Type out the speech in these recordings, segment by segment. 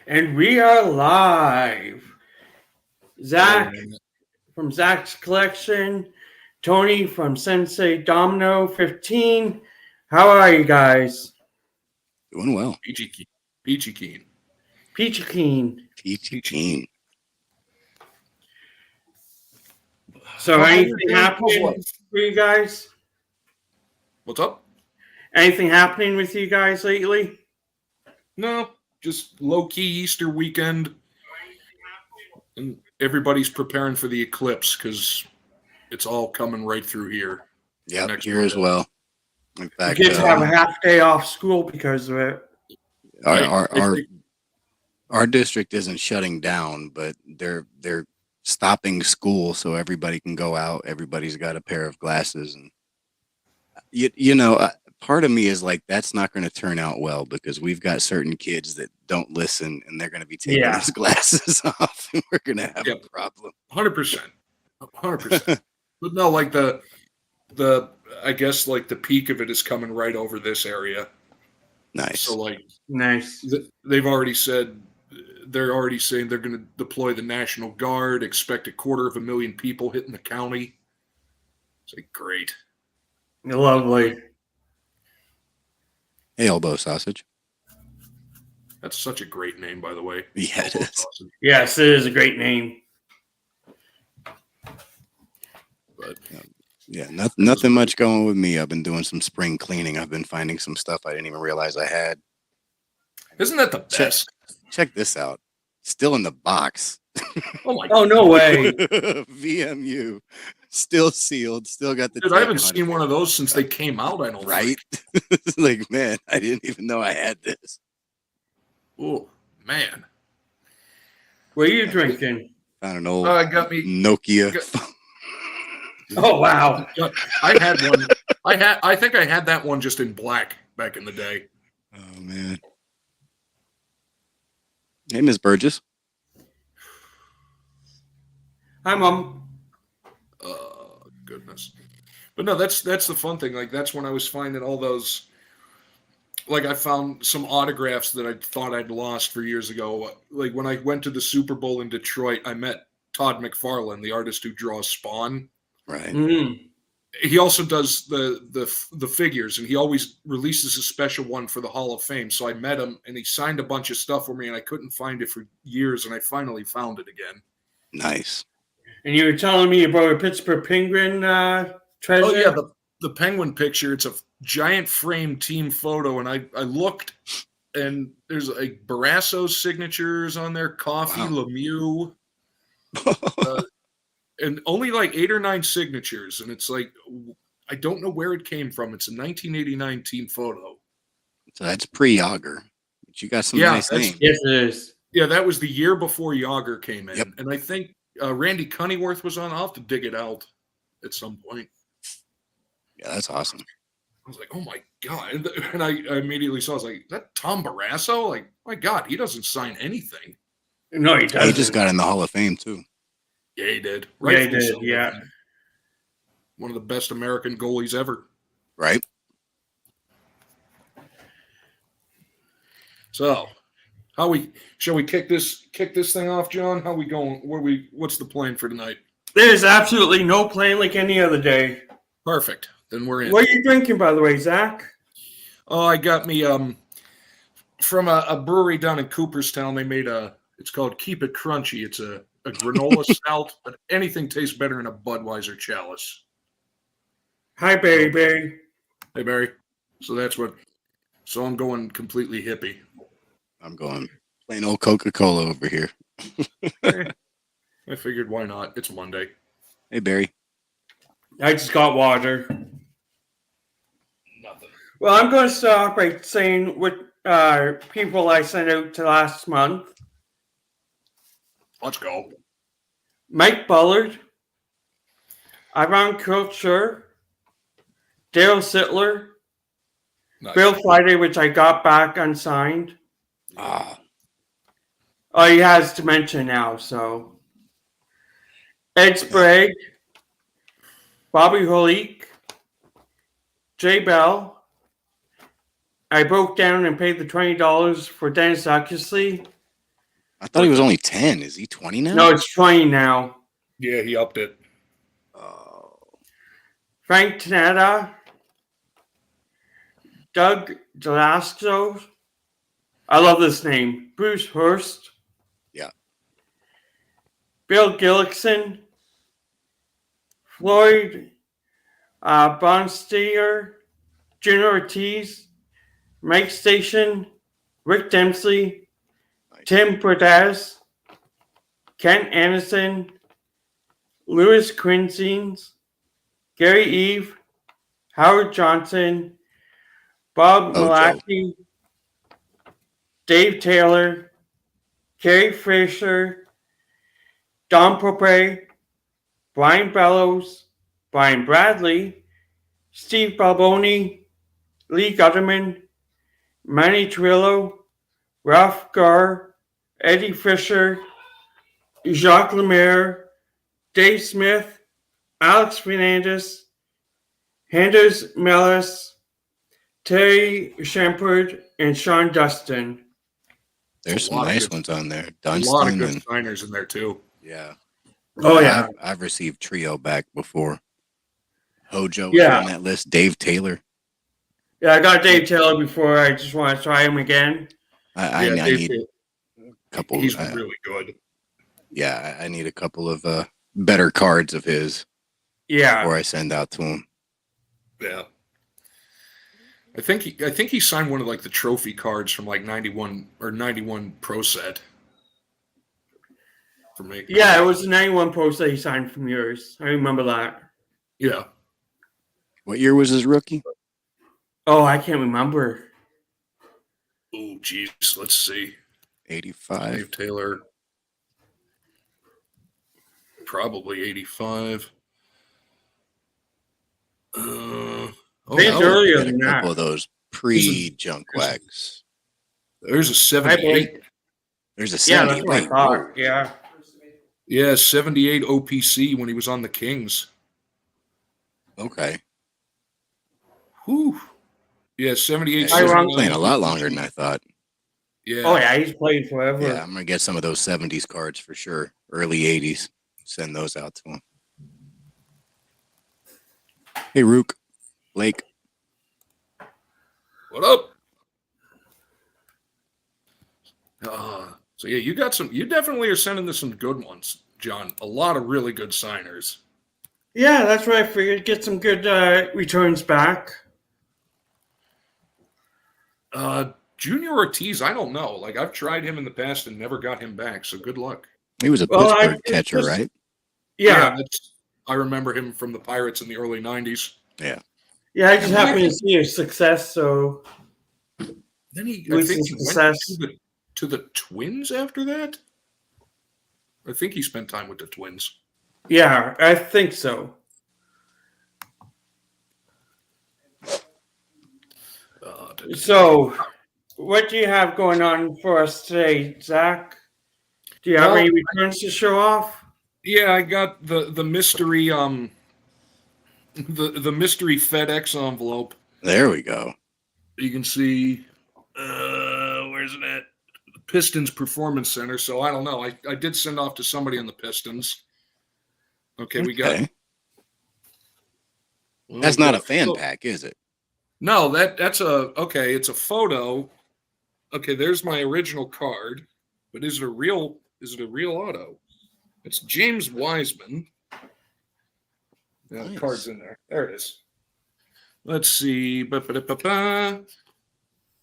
And we are live. Zach from Zach's Collection, Tony from Sensei Domino 15. How are you guys? Doing well. Peachy Keen. Peachy Keen. Peachy Keen. Peachy Keen. So anything happening for you guys? What's up? Anything happening with you guys lately? No, just low-key Easter weekend. And everybody's preparing for the eclipse because it's all coming right through here. Yep, here as well. In fact, kids have a half day off school because of it. Our district isn't shutting down, but they're stopping school so everybody can go out. Everybody's got a pair of glasses, and part of me is like, that's not going to turn out well because we've got certain kids that don't listen, and they're going to be taking those glasses off, and we're going to have a problem. 100%. But no, like the I guess like the peak of it is coming right over this area. Nice. So nice. They've already said they're already saying they're going to deploy the National Guard. Expect 250,000 people hitting the county. It's like great. Lovely. Hey, elbow sausage. That's such a great name, by the way. Yeah, it is. Sausage. Yes, it is a great name. But yeah, nothing much going with me. I've been doing some spring cleaning. I've been finding some stuff I didn't even realize I had. Isn't that the best? Check this out. Still in the box. Oh my! Oh no way! VMU, still sealed. Still got the. Dude, I haven't seen one of those since they came out. I don't. Right? Like, man, I didn't even know I had this. Oh man! What are you drinking? Found an old got me Nokia. Oh wow! I had one. I think I had that one just in black back in the day. Oh man! Hey, Ms. Burgess. Hi, Mom. Goodness. But no, that's the fun thing. Like that's when I was finding all those. Like I found some autographs that I thought I'd lost for years ago. Like when I went to the Super Bowl in Detroit, I met Todd McFarlane, the artist who draws Spawn. Right. Mm-hmm. He also does the figures, and he always releases a special one for the Hall of Fame. So I met him, and he signed a bunch of stuff for me, and I couldn't find it for years, and I finally found it again. Nice. And you were telling me about a Pittsburgh Penguin treasure? Oh yeah, the Penguin picture. It's a giant frame team photo, and I looked, and there's like Barasso's signatures on there, Coffee, wow. Lemieux. And only like 8 or 9 signatures, and it's like I don't know where it came from. It's a 1989 team photo. So that's pre-Yager. But you got some nice names. Yes, it is. Yeah, that was the year before Yager came in, Yep. and I think Randy Cunneyworth was on. I'll have to dig it out at some point. Yeah, that's awesome. I was like, oh my god! And I immediately saw. I was like, is that Tom Barrasso? Like, my god, he doesn't sign anything. No, he doesn't. He just got in the Hall of Fame too. Yeah, he did. Yeah, he did. Yeah. One of the best American goalies ever. Right. So, shall we kick this thing off, John? How we going? What's the plan for tonight? There's absolutely no plan like any other day. Perfect. Then we're in. What are you drinking, by the way, Zach? Oh, I got me from a brewery down in Cooperstown. They made it's called Keep It Crunchy. It's a granola stout, but anything tastes better in a Budweiser chalice. Hi, Barry. Hey, Barry. So I'm going completely hippie. I'm going plain old Coca-Cola over here. I figured, why not? It's Monday. Hey, Barry. I just got water. Nothing. Well, I'm going to start by saying what people I sent out to last month. Let's go. Mike Bullard, Ivan Kulcher, Dale Sittler, Nice. Bill Friday, which I got back unsigned. Ah. Oh, he has dementia now, so. Ed Sprague, Bobby Holik, Jay Bell. I broke down and paid the $20 for Dennis Eckersley. I thought he was only 10. Is he 20 now? No, it's 20 now. Yeah, he upped it. Oh. Frank Tanetta, Doug Delasco. I love this name. Bruce Hurst. Yeah. Bill Gillickson. Floyd Bonsteer. Junior Ortiz. Mike Station. Rick Dempsey. Nice. Tim Burdaz. Kent Anderson. Louis Quinzines. Gary Eve. Howard Johnson. Bob Ojo. Malachy. Dave Taylor. Kerry Fisher. Don Popre. Brian Bellows. Brian Bradley. Steve Balboni. Lee Gutterman. Manny Trillo. Ralph Garr. Eddie Fisher. Jacques Lemaire. Dave Smith. Alex Fernandez. Anders Mellis. Terry Shampard. And Sean Dustin. There's some nice ones on there. A lot of Dunstan good and signers in there too. yeah. Oh, yeah. I've received Trio back before. Hojo was Yeah. on that list. Dave Taylor. Yeah, I got Dave Taylor before. I just want to try him again. I need a couple. He's really good. Yeah, I need a couple of better cards of his Yeah. before I send out to him. Yeah. I think he signed one of like the trophy cards from like 91 or 91 Pro Set. For me. Yeah, it was the 91 post that he signed from yours. I remember that. Yeah. What year was his rookie? Oh, I can't remember. Oh, geez. Let's see. 85. Dave Taylor. Probably 85. It's earlier Had a than couple that. of those pre-junk wax. There's a 78. There's a Yeah, 70. that's what I Wait, thought. Yeah. Yeah, 78 OPC when he was on the Kings. okay. Whew. Yeah, 78. Yeah, he's wrong. playing a lot longer than I thought. Yeah. Oh, yeah, he's played forever. Yeah, I'm gonna get some of those 70s cards for sure. Early 80s. Send those out to him. Hey, Rook. Blake. What up? So yeah, you got some. You definitely are sending us some good ones, John. A lot of really good signers. Yeah, that's what I figured. Get some good returns back. Junior Ortiz, I don't know. Like I've tried him in the past and never got him back. So good luck. He was a Well, Pittsburgh catcher, right? Yeah. I remember him from the Pirates in the early 90s. Yeah. Yeah, I just happened to see his success, so Then I With think some he success. went to the Twins after that. I think he spent time with the Twins. yeah, I think so. So, what do you have going on for us today, Zach? Do you have Well, any returns to show off? Yeah, I got the mystery the mystery FedEx envelope. There we go. You can see where's it at? The Pistons Performance Center. So I don't know. I did send off to somebody on the Pistons. Okay, we got. Okay. That's not a fan pack, is it? No, that's okay. It's a photo. Okay, there's my original card, but is it a real auto? It's James Wiseman. Yeah, the Nice. card's in there. There it is. Let's see. Ba-ba-da-ba-ba.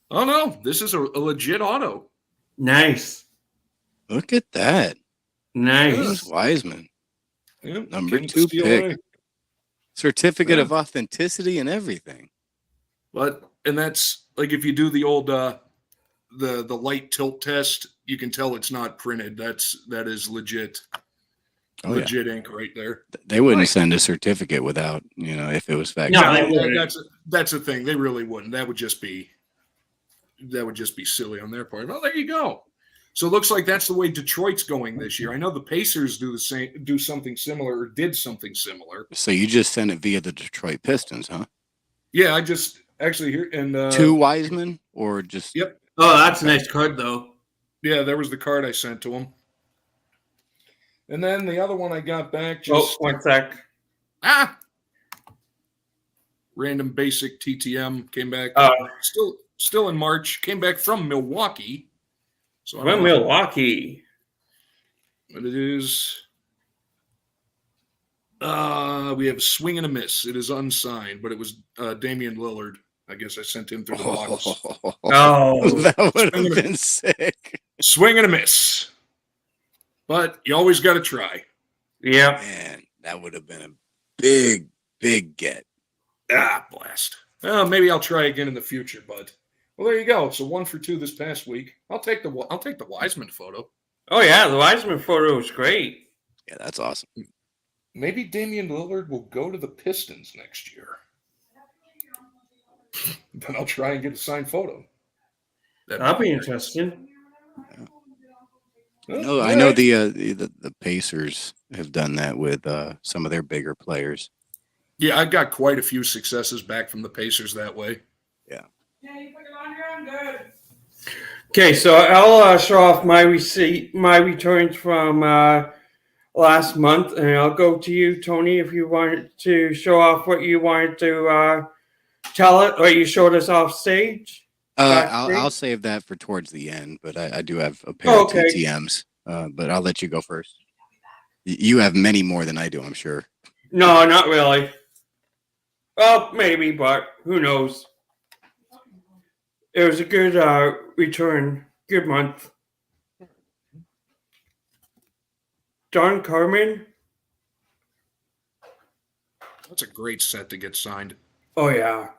Oh no, this is a legit auto. Nice. Look at that. Nice. James Wiseman. Yeah, Number King 2 Steel pick. Eye. Certificate Yeah. of authenticity and everything. And that's like if you do the old the light tilt test, you can tell it's not printed. That is legit. Oh, Legit ink right there. They wouldn't Right. send a certificate without, if it was factory. No, they wouldn't. That's the thing. They really wouldn't. That would just be silly on their part. Well, there you go. So it looks like that's the way Detroit's going this year. I know the Pacers do something similar or did something similar. So you just sent it via the Detroit Pistons, huh? Yeah, I just actually here and 2 Wiseman or just Yep. Oh, that's a nice card, though. Yeah, there was the card I sent to him. And then the other one I got back Oh, just 1 sec. Random basic TTM came back. Uh, Still in March. Came back from Milwaukee. So I don't from know. Milwaukee. But it is. We have a swing and a miss. It is unsigned, but it was Damian Lillard. I guess I sent him through the box. Oh, That would have been sick. Swing and a miss. But you always got to try. yeah. Man, that would have been a big, big get. Blast. Well, maybe I'll try again in the future, bud. Well, there you go. So 1 for 2 this past week. I'll take the Wiseman photo. Oh yeah, the Wiseman photo was great. Yeah, that's awesome. Maybe Damian Lillard will go to the Pistons next year. Then I'll try and get a signed photo. That'll be interesting. I know the Pacers have done that with some of their bigger players. Yeah, I got quite a few successes back from the Pacers that way. Yeah. Yeah, you put it on here, I'm good. Okay, so I'll show off my returns from last month, and I'll go to you, Tony, if you wanted to show off what you wanted to tell it, or you showed us off stage. I'll save that for towards the end, but I do have a pair of TTMs. But I'll let you go first. You have many more than I do, I'm sure. No, not really. Well, maybe, but who knows? It was a good return, good month. Don Carmen. That's a great set to get signed. Oh yeah.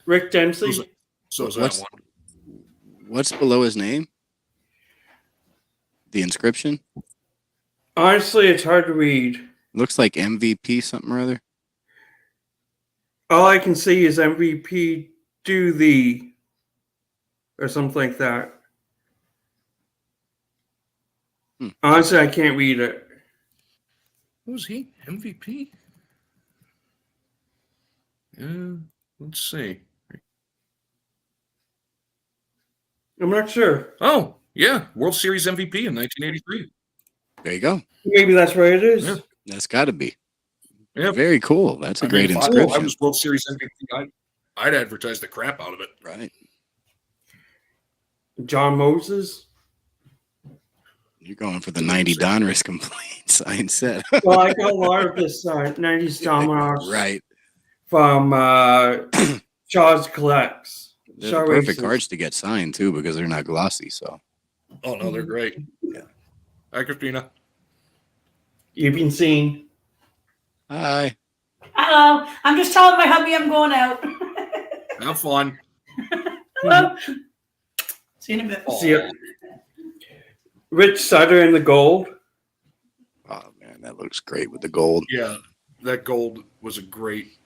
Rick Dempsey. So is that one. What's below his name? The inscription? Honestly, it's hard to read. Looks like MVP something or other. All I can see is MVP do the or something like that. Honestly, I can't read it. Who's he? MVP? Let's see. I'm not sure. Oh, yeah. World Series MVP in 1983. There you go. Maybe that's where it is. Yeah. That's got to be. Yep. Very cool. That's a great if inscription. I was World Series MVP, I'd advertise the crap out of it. Right. John Moses. You're going for the 90 Donruss complete sign set. Well, I got a lot of this 90s Dominoes Right. from Shaw's Collects. They're the perfect cards to get signed, too, because they're not glossy. So. Oh, no, they're great. Yeah. Hi, Christina. You've been seen. Hi. Hello. I'm just telling my hubby I'm going out. Have fun. Hello. See you in a bit. See ya. Rich Sutter in the gold. Oh, man, that looks great with the gold. Yeah, that gold was a great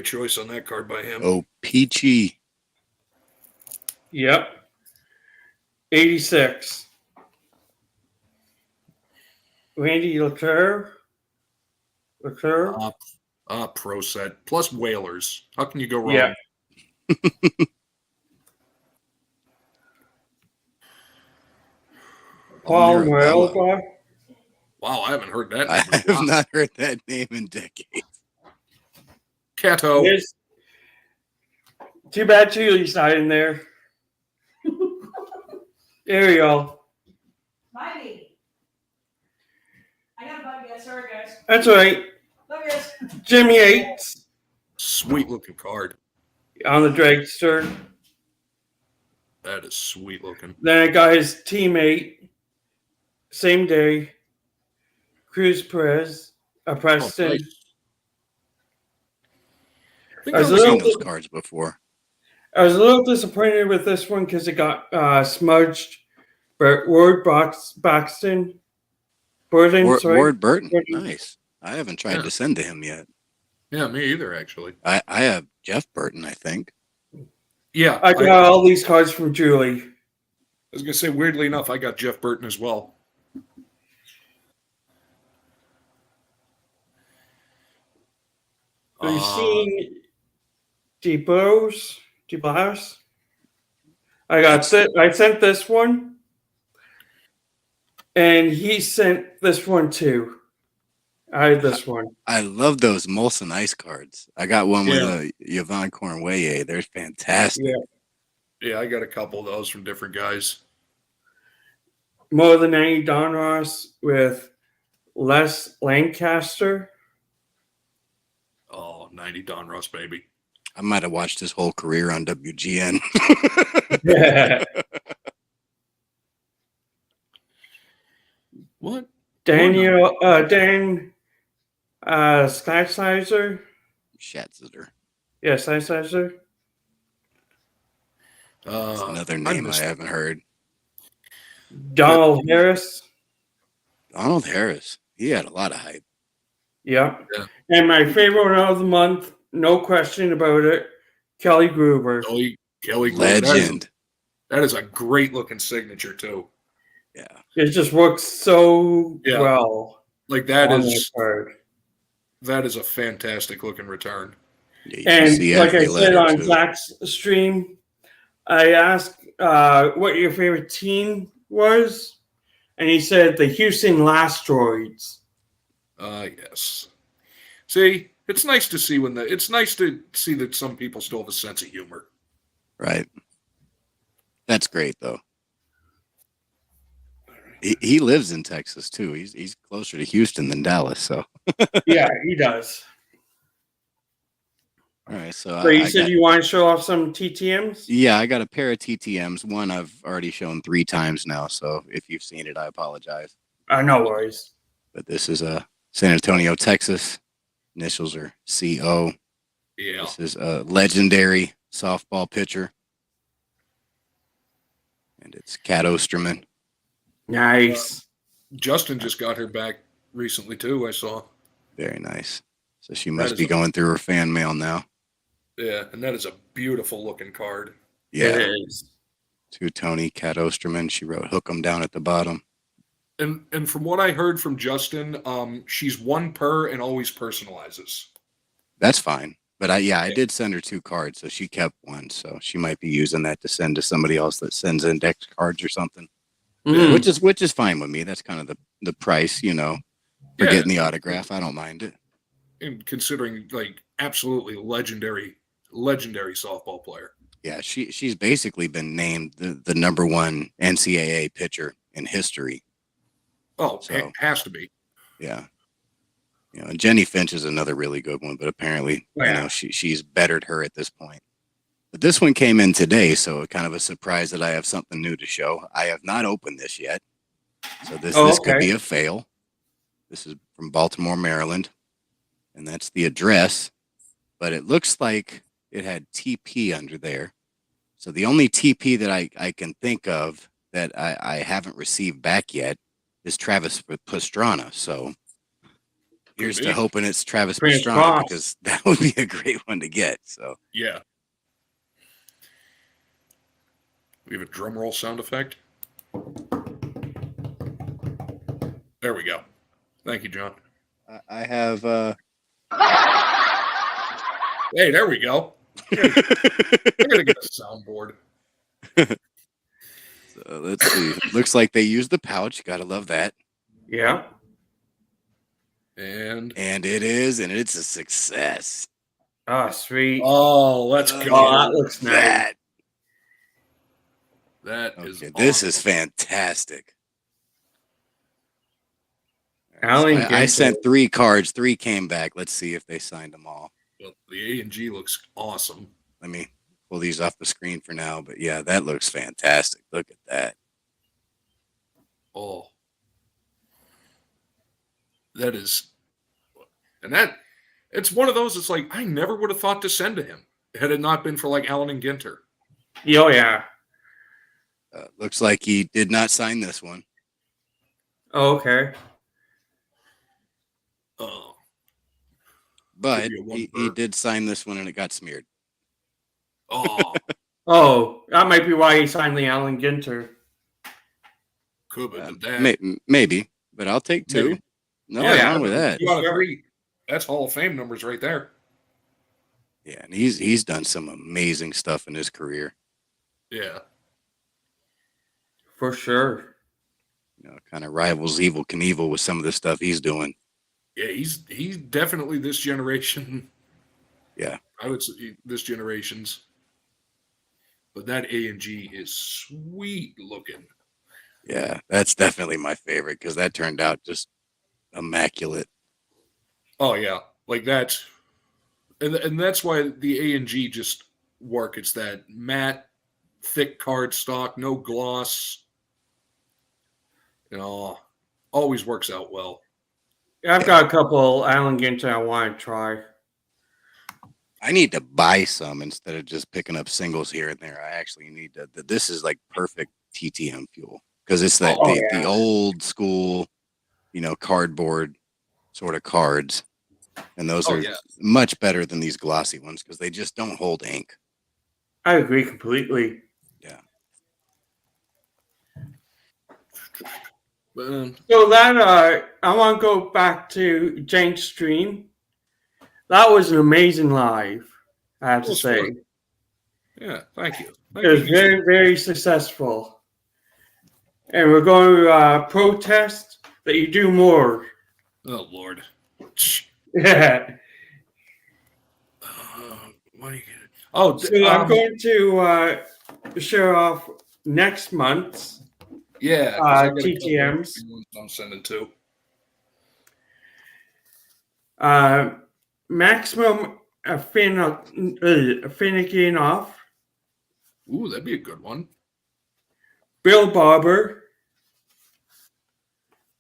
choice on that card by him. Oh, peachy. Yep. 86. Randy Leclerc. Pro set. Plus Whalers. How can you go wrong? Yeah. Paul Morello. Wow, I haven't heard that. I have not heard that name in decades. Cato. Too bad Julie's not in there. There we go. My baby. I got a bug, guys. Sorry, guys. That's all right. Love you guys. Jimmy Yates Sweet looking card. on the dragster. That is sweet looking. Then I got his teammate, same day, Cruz Perez, Preston. Oh, nice. I think I've seen those cards before. I was a little disappointed with this one because it got smudged. But Ward Buxton. Ward Burton. Nice. I haven't tried to send to him yet. Yeah, me either, actually. I have Jeff Burton, I think. Yeah. I got all these cards from Julie. I was going to say, weirdly enough, I got Jeff Burton as well. Have you seen DeBose? I sent this one. And he sent this one too. I had this one. I love those Molson Ice cards. I got one with Yeah. a Yvonne Cornway. They're fantastic. Yeah. Yeah, I got a couple of those from different guys. More than any Don Ross with Les Lancaster. Oh, 90 Don Ross, baby. I might have watched his whole career on WGN. Yeah. What? Dan Skysizer. Schatzler. Yeah, Skysizer. That's another name I haven't heard. Donald Harris. Donald Harris. He had a lot of hype. Yep. Yeah. And my favorite of the month, no question about it, Kelly Gruber. Kelly Gruber. Legend. That is a great looking signature too. Yeah. It just works so Yeah. well. Like that on is card. that is a fantastic looking return. Yeah, And like I said on too. Zach's stream, I asked what your favorite team was, and he said the Houston Lastroids. Yes. See, it's nice to see it's nice to see that some people still have a sense of humor. Right. That's great though. He lives in Texas too. He's closer to Houston than Dallas. So Yeah, he does. all right. So So you said you want to show off some TTMs? Yeah, I got a pair of TTMs. One I've already shown 3 times now. So if you've seen it, I apologize. No worries. But this is San Antonio, Texas. Initials are CO. Yeah. This is a legendary softball pitcher. And it's Kat Osterman. Nice. Justin just got her back recently too, I saw. Very nice. So she must be going through her fan mail now. Yeah, and that is a beautiful looking card. Yeah. It is. To Tony, Kat Osterman. She wrote "Hook 'em" down at the bottom. And from what I heard from Justin, she's one per and always personalizes. That's fine. But I did send her 2 cards, so she kept one. So she might be using that to send to somebody else that sends index cards or something. Which is fine with me. That's kind of the price, for getting the autograph. I don't mind it. And considering like absolutely legendary softball player. Yeah, she's basically been named the number 1 NCAA pitcher in history. Oh, So, it has to be. Yeah. And Jenny Finch is another really good one, but apparently, she's bettered her at this point. But this one came in today, so kind of a surprise that I have something new to show. I have not opened this yet, so this could be a fail. This is from Baltimore, Maryland, and that's the address. But it looks like it had TP under there. So the only TP that I can think of that I haven't received back yet is Travis Pastrana. So here's to hoping it's Travis Pastrana, because that would be a great one to get. So yeah. We have a drum roll sound effect. There we go. Thank you, John. I have Hey, there we go. We're gonna get a soundboard. So let's see. Looks like they used the pouch. Gotta love that. Yeah. And it's a success. Oh, sweet. oh, let's go. That looks nice. That is This awesome. is fantastic. Alan I sent 3 cards. 3 came back. Let's see if they signed them all. Well, the A&G looks awesome. Let me pull these off the screen for now. But yeah, that looks fantastic. Look at that. Oh, that is, and it's one of those. It's like I never would have thought to send to him had it not been for like Allen and Ginter. Oh, yeah. Looks like he did not sign this one. Oh, okay. Oh, But Could be a he 1 per. did sign this one and it got smeared. oh, Oh, that might be why he signed the Alan Ginter. could have been that. Maybe, but I'll take 2. Maybe. Nothing wrong with that. 2 out of 3. That's Hall of Fame numbers right there. Yeah, and he's done some amazing stuff in his career. Yeah. For sure. kind of rivals Evil Knievel with some of the stuff he's doing. Yeah, he's definitely this generation. Yeah, I would say this generation's. But that A&G is sweet looking. yeah, that's definitely my favorite because that turned out just immaculate. Oh yeah, like that, and that's why the A&G just work. It's that matte, thick cardstock, no gloss. Always works out well. I've got a couple Allen Ginter I want to try. I need to buy some instead of just picking up singles here and there. I actually need to. This is like perfect TTM fuel because it's the old school, cardboard sort of cards, and those are much better than these glossy ones because they just don't hold ink. I agree completely. Yeah. So that I want to go back to Jank's stream. That was an amazing live, I have to say. Fun. Yeah, thank you. It was very, very successful. And we're going to protest that you do more. Oh, Lord. Yeah. What are you getting? Oh, so I'm going to show off next month's TTMs. I'm sending to. Maximum Finnegan off. Ooh, that'd be a good one. Bill Barber.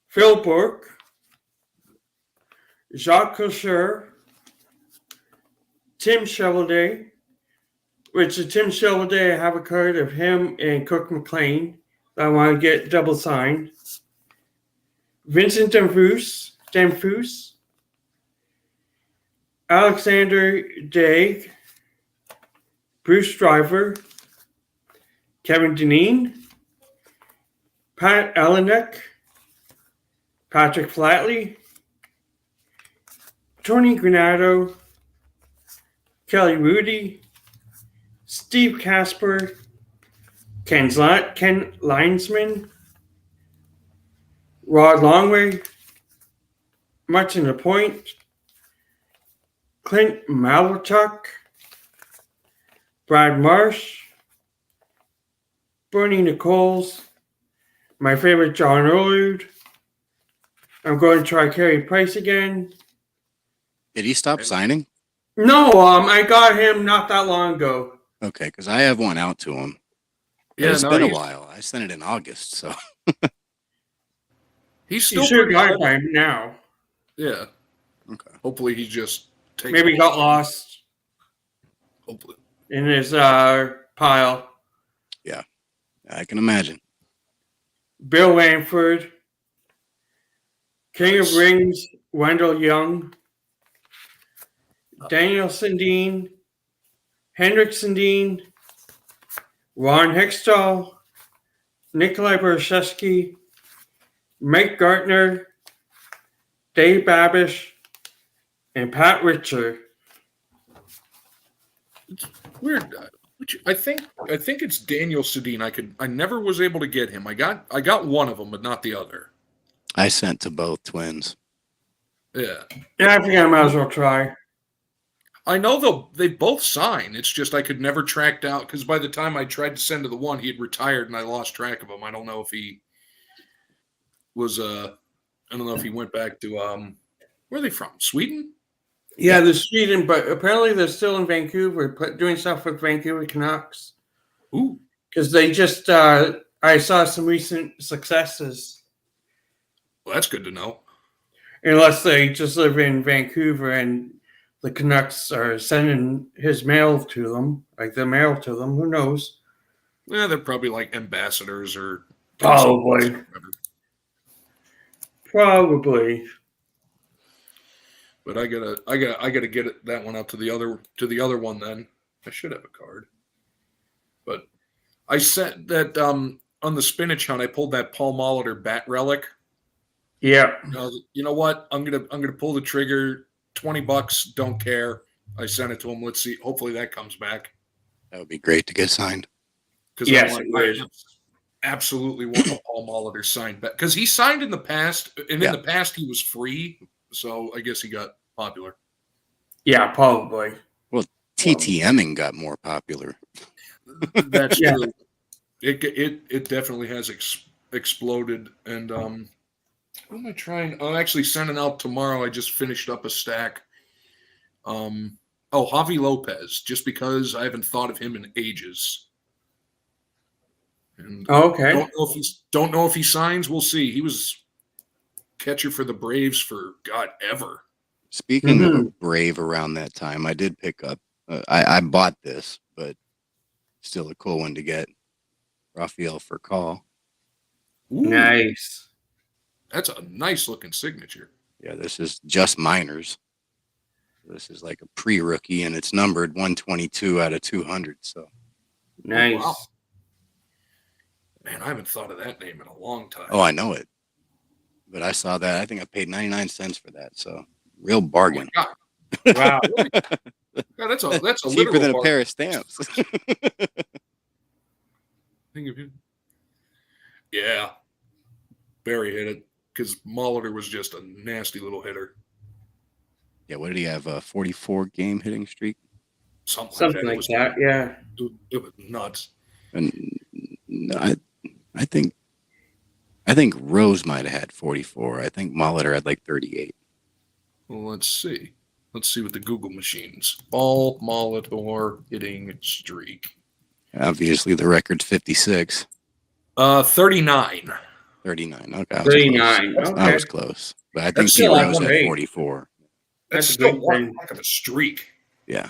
Phil Burke. Jacques Couture. Tim Shovelday. Which is Tim Shovelday, I have a card of him and Cook McLean that I want to get double signed. Vincent Danfus. Alexander Daig, Bruce Driver, Kevin Deneen, Pat Elenick, Patrick Flatley, Tony Granado, Kelly Rudy, Steve Casper, Ken Linesman, Rod Longway, Martin LaPointe, Clint Malarchuk, Brad Marsh, Bernie Nichols, my favorite John Erlude. I'm going to try Carey Price again. Did he stop signing? No, I got him not that long ago. Okay, because I have one out to him. Yeah, it's been a while. I sent it in August, so he's still pretty got by him now. Yeah. Okay. Hopefully he just maybe he got lost. Hopefully. In his pile. Yeah, I can imagine. Bill Lanford, King of Rings, Wendell Young, Daniel Sundin, Henrik Sundin, Ron Hextall, Nikolai Berszewski, Mike Gartner, Dave Babish, and Pat Richer. It's weird. I think it's Daniel Sedin. I never was able to get him. I got one of them, but not the other. I sent to both twins. Yeah. Yeah, I think I might as well try. I know they both sign. It's just I could never track down because by the time I tried to send to the one, he had retired and I lost track of him. I don't know if he was I don't know if he went back to where are they from? Sweden? Yeah, they're Sweden, but apparently they're still in Vancouver, doing stuff with Vancouver Canucks. Ooh. Because they just, I saw some recent successes. Well, that's good to know. Unless they just live in Vancouver and the Canucks are sending his mail to them, like the mail to them. Who knows? Yeah, they're probably like ambassadors or probably. Probably. But I gotta get that one out to the other one. Then I should have a card. But I sent that on the spinach hunt. I pulled that Paul Molitor bat relic. Yeah. You know what? I'm gonna pull the trigger. $20. Don't care. I sent it to him. Let's see. Hopefully that comes back. That would be great to get signed. Yes, absolutely want a Paul Molitor signed back because he signed in the past, and in the past he was free, so I guess he got popular. Yeah, probably. Well, TTMing got more popular. That's true. It definitely has exploded. And what am I trying? I'm actually sending out tomorrow. I just finished up a stack. Javi Lopez, just because I haven't thought of him in ages. And Okay. Don't know if he signs. We'll see. He was catcher for the Braves for God ever. Speaking of a Brave around that time, I did pick up. I bought this, but still a cool one to get. Rafael Furcal. Nice. That's a nice looking signature. Yeah, this is just minors. This is like a pre-rookie, and it's numbered 122 out of 200. So nice. Oh, wow. Man, I haven't thought of that name in a long time. Oh, I know it. But I saw that. I think I paid 99 cents for that. So real bargain. Oh wow. Yeah, that's a cheaper than a bargain. pair of stamps. Think of him. Yeah. Barry hit it because Molitor was just a nasty little hitter. Yeah, what did he have? A 44 game hitting streak? Something like that. Yeah. It was nuts. And I think Rose might have had 44. I think Molitor had like 38. Well, let's see. Let's see what the Google machines. Paul Molitor hitting streak. Obviously, the record's 56. 39. 39. Okay. 39. Okay. I was close. But I think still Rose had 44. That's a still good one thing. heck of a streak. Yeah.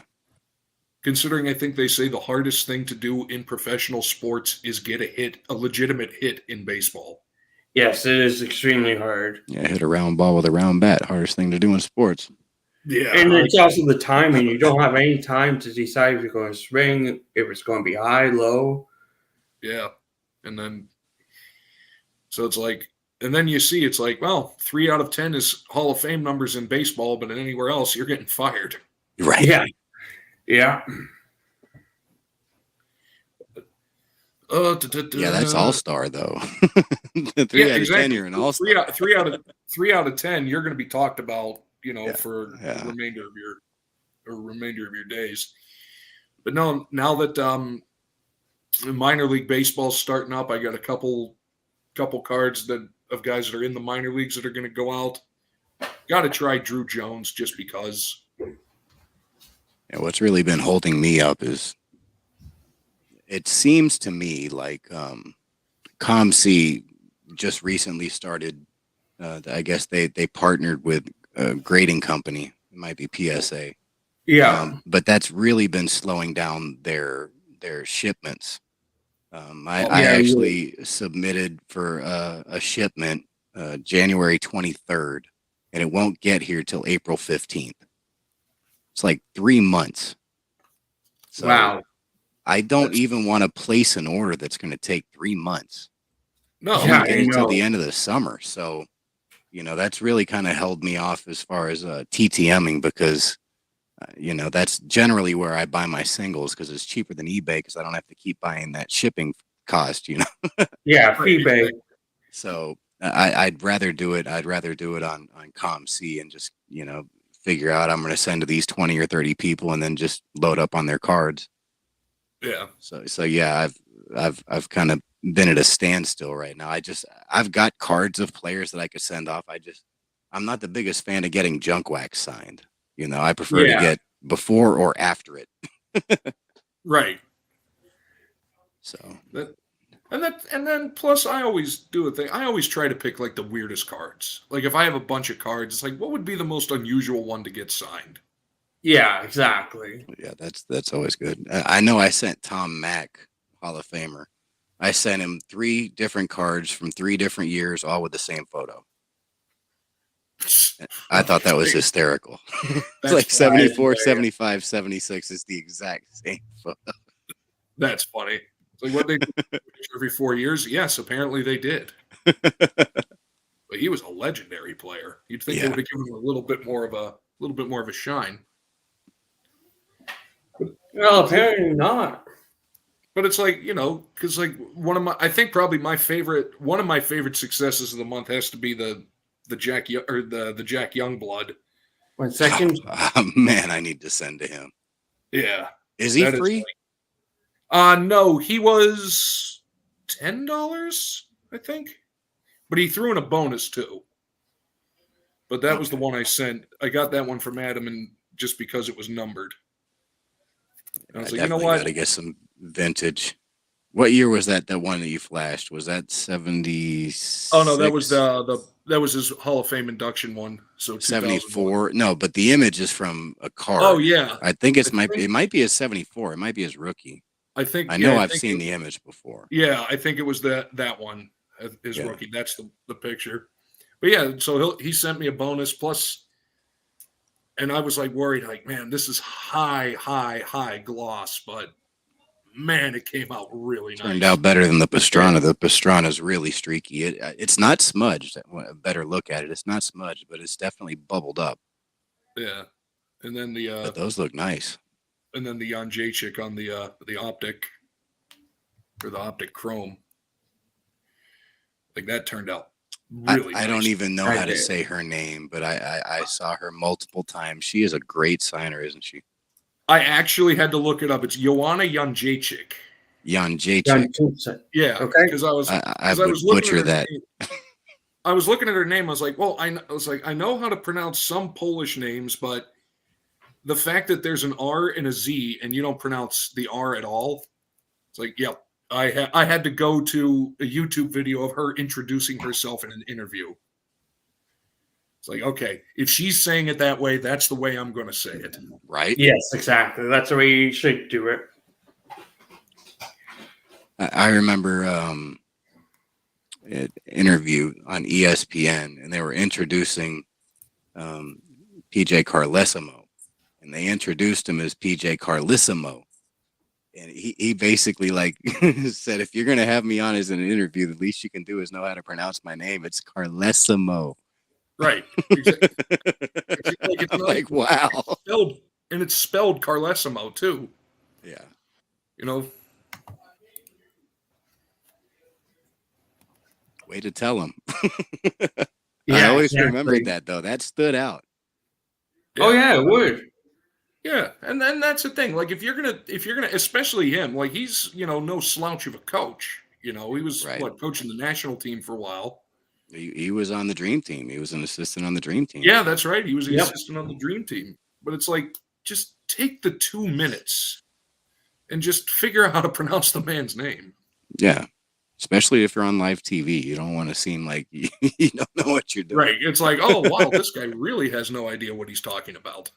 Considering I think they say the hardest thing to do in professional sports is get a legitimate hit in baseball. Yes, it is extremely hard. Yeah, hit a round ball with a round bat. Hardest thing to do in sports. Yeah. And it's also the timing. You don't have any time to decide if you're going to swing, if it's going to be high, low. Yeah. And then, so it's like, and then you see it's like, well, 3 out of 10 is Hall of Fame numbers in baseball, but anywhere else, you're getting fired. Right. Yeah. Yeah. Yeah, that's all-star though. 3 out of 10, you're an all-star. 3 out of 10, you're going to be talked about, for the remainder of your days. But no, now that minor league baseball's starting up, I got a couple cards of guys that are in the minor leagues that are going to go out. Got to try Drew Jones just because. Yeah, what's really been holding me up is it seems to me like ComC just recently started. I guess they partnered with a grading company. It might be PSA. Yeah. But that's really been slowing down their shipments. I actually submitted for a shipment January 23rd, and it won't get here till April 15th. It's like 3 months. So wow. I don't even want to place an order that's going to take 3 months. No, I get it till the end of the summer. So, that's really kind of held me off as far as TTMing because, that's generally where I buy my singles because it's cheaper than eBay because I don't have to keep buying that shipping cost, Yeah, eBay. So I'd rather do it. I'd rather do it on ComC and just, figure out I'm going to send to these 20 or 30 people and then just load up on their cards. Yeah. So yeah, I've kind of been at a standstill right now. I've got cards of players that I could send off. I'm not the biggest fan of getting junk wax signed. I prefer to get before or after it. Right. So and then plus I always do a thing. I always try to pick like the weirdest cards. Like if I have a bunch of cards, it's like what would be the most unusual one to get signed? Yeah, exactly. Yeah, that's always good. I know I sent Tom Mack, Hall of Famer. I sent him 3 different cards from 3 different years, all with the same photo. I thought that was hysterical. It's like 74, 75, 76 is the exact same photo. That's funny. It's like what they do every 4 years. Yes, apparently they did. But he was a legendary player. You'd think they would have given him a little bit more of a shine. Well, apparently not. But it's like, because like I think probably one of my favorite successes of the month has to be the Jack or the Jack Youngblood. 1 second. Oh, man, I need to send to him. Yeah. Is he free? No, he was $10, I think. But he threw in a bonus too. But that was the one I sent. I got that one from Adam, and just because it was numbered. And I was like, you know what? Got to get some vintage. What year was that? That one that you flashed, was that 70? Oh no, that was that was his Hall of Fame induction one. So 74. No, but the image is from a card. Oh yeah, I think it might be his 74. It might be his rookie. I know I've seen the image before. Yeah, I think it was that one, his rookie. That's the picture. But yeah, so he sent me a bonus plus, and I was like worried, like, man, this is high gloss, but man, it came out really nice. Turned out better than the Pastrana. The Pastrana is really streaky. It's not smudged. A better look at it. It's not smudged, but it's definitely bubbled up. Yeah, and then but those look nice. And then the Jan Jacek on the optic, or the optic chrome, like that turned out really nice. I don't even know how to say her name, but I saw her multiple times. She is a great signer, isn't she? I actually had to look it up. It's Joanna Janjacek. Janjacek. Yeah. Okay. Because I would butcher that. I was looking at her name. I was like, well, I know how to pronounce some Polish names, but the fact that there's an R and a Z and you don't pronounce the R at all, it's like, yep. I had to go to a YouTube video of her introducing herself in an interview. It's like, okay, if she's saying it that way, that's the way I'm going to say it. Right? Yes, exactly. That's the way you should do it. I remember an interview on ESPN, and they were introducing PJ Carlesimo, and they introduced him as PJ Carlissimo. And he basically said, if you're going to have me on as an interview, the least you can do is know how to pronounce my name. It's Carlesimo. Right. Exactly. I'm like, wow. It's spelled Carlesimo too. Yeah. Way to tell him. I always remembered that, though. That stood out. Yeah. Oh yeah, it would. Yeah, and then that's the thing. Like if you're gonna, especially him, like he's no slouch of a coach. He was coaching the national team for a while. He was on the dream team. He was an assistant on the dream team. Yeah, that's right. He was an assistant on the dream team. But it's like, just take the 2 minutes and just figure out how to pronounce the man's name. Yeah. Especially if you're on live TV. You don't want to seem like you don't know what you're doing. Right. It's like, oh, wow, this guy really has no idea what he's talking about.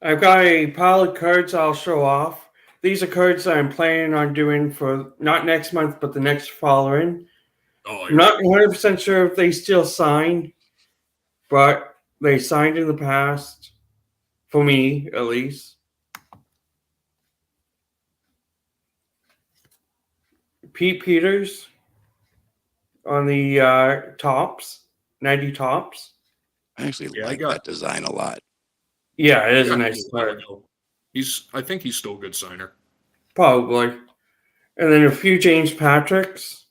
I've got a pile of cards I'll show off. These are cards that I'm planning on doing for not next month, but the next following. Oh, I'm not 100% sure if they still signed, but they signed in the past, for me at least. Pete Peters on the tops, 90 tops. I actually like that design a lot. Yeah, it is a nice card. I think he's still a good signer. Probably. And then a few James Patricks.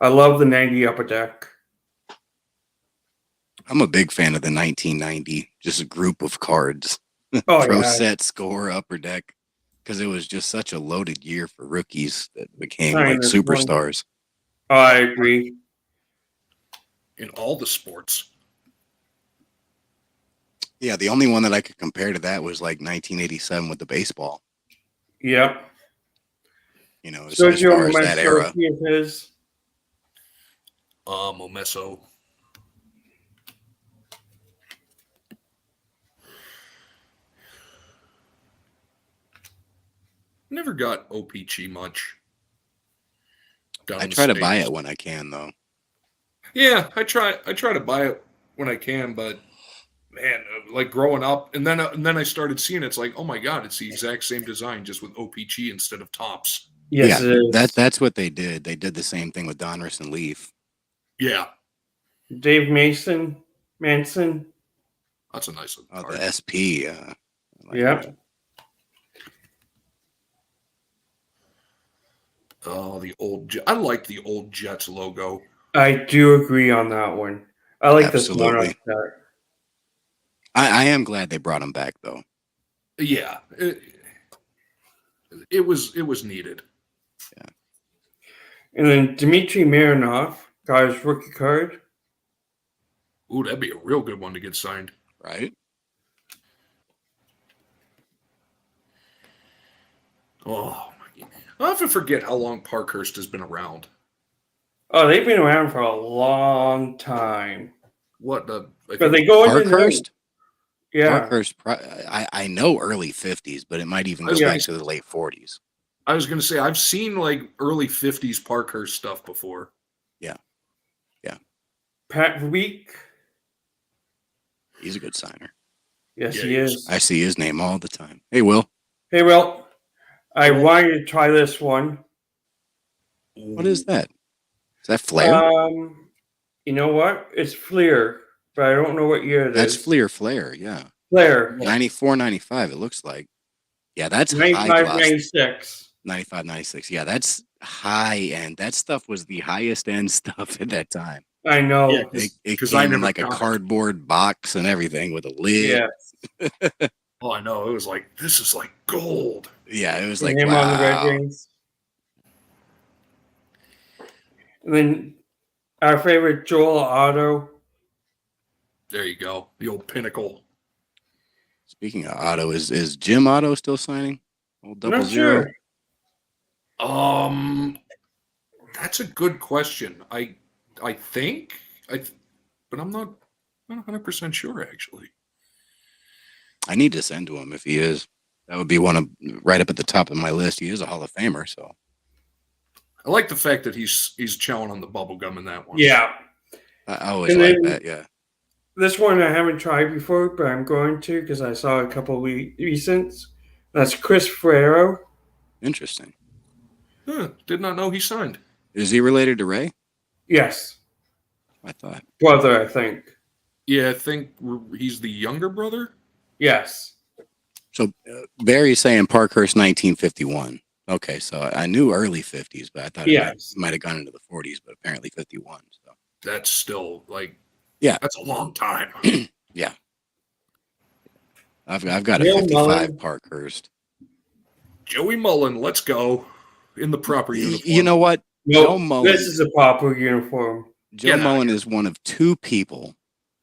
I love the 90 upper deck. I'm a big fan of the 1990, just a group of cards. Oh, set, score, upper deck. Because it was just such a loaded year for rookies that became superstars. Oh, I agree. In all the sports. Yeah, the only one that I could compare to that was 1987 with the baseball. Yep. As far as that era. Momesso. Never got OPG much. I try to buy it when I can, though. Yeah, I try to buy it when I can, but man, like growing up, and then I started seeing it's like, oh my god, it's the exact same design, just with OPG instead of tops. Yes, that's what they did. They did the same thing with Donruss and Leaf. Yeah. Dave Manson. That's a nice one. Oh, the SP. Yeah. Oh, the old I like the old Jets logo. I do agree on that one. I like this one Absolutely. up there. I am glad they brought him back, though. Yeah, it was needed. And then Dmitry Mironov got his rookie card. Ooh, that'd be a real good one to get signed. Right? Oh, I often forget how long Parkhurst has been around. Oh, they've been around for a long time. What But they go into Parkhurst? yeah. Parkhurst, I know early 50s, but it might even go back to the late 40s. I was going to say, I've seen like early 50s Parkhurst stuff before. Yeah. Pat Week. He's a good signer. Yes, Yeah, he he is. I see his name all the time. Hey, Will. Hey, well, I wanted to try this one. What is that? Is that Flair? You know what? It's Fleer, but I don't know what year it That's is. Flair, yeah. Flair. 94, 95, it looks like. Yeah, that's 95, high gloss. 96. 95, 96. Yeah, that's high end. That stuff was the highest end stuff at that time. I know. Yeah, It because came in like a cardboard box and everything with a lid. Yeah. Oh, I know. It was like, this is like gold. Yeah, it was like, Him on the Red wow. Wings. And then our favorite Joel Otto. There you go. The old pinnacle. Speaking of Otto, is Jim Otto still signing? Old I'm double not zero? sure. That's a good question. I think, but I'm not 100% sure, actually. I need to send to him if he is. That would be one of right up at the top of my list. He is a Hall of Famer, so I like the fact that he's chowing on the bubble gum in that one. Yeah. I always And like then- that. Yeah, This one I haven't tried before, but I'm going to because I saw a couple recents. That's Chris Ferrero. interesting. Huh, did not know he signed. Is he related to Ray? Yes. I thought. Brother, I think. Yeah, I think he's the younger brother. Yes. So Barry's saying Parkhurst 1951. Okay, so I knew early 50s, but I thought it might have gone into the 40s, but apparently 51. So That's still like, yeah, that's a long time. yeah. I've got a Neil 55 Mullen. Parkhurst. Joey Mullen, let's go in the proper uniform. You know what? Joe No, Mullen. this is a proper uniform. Joe Mullen is one of two people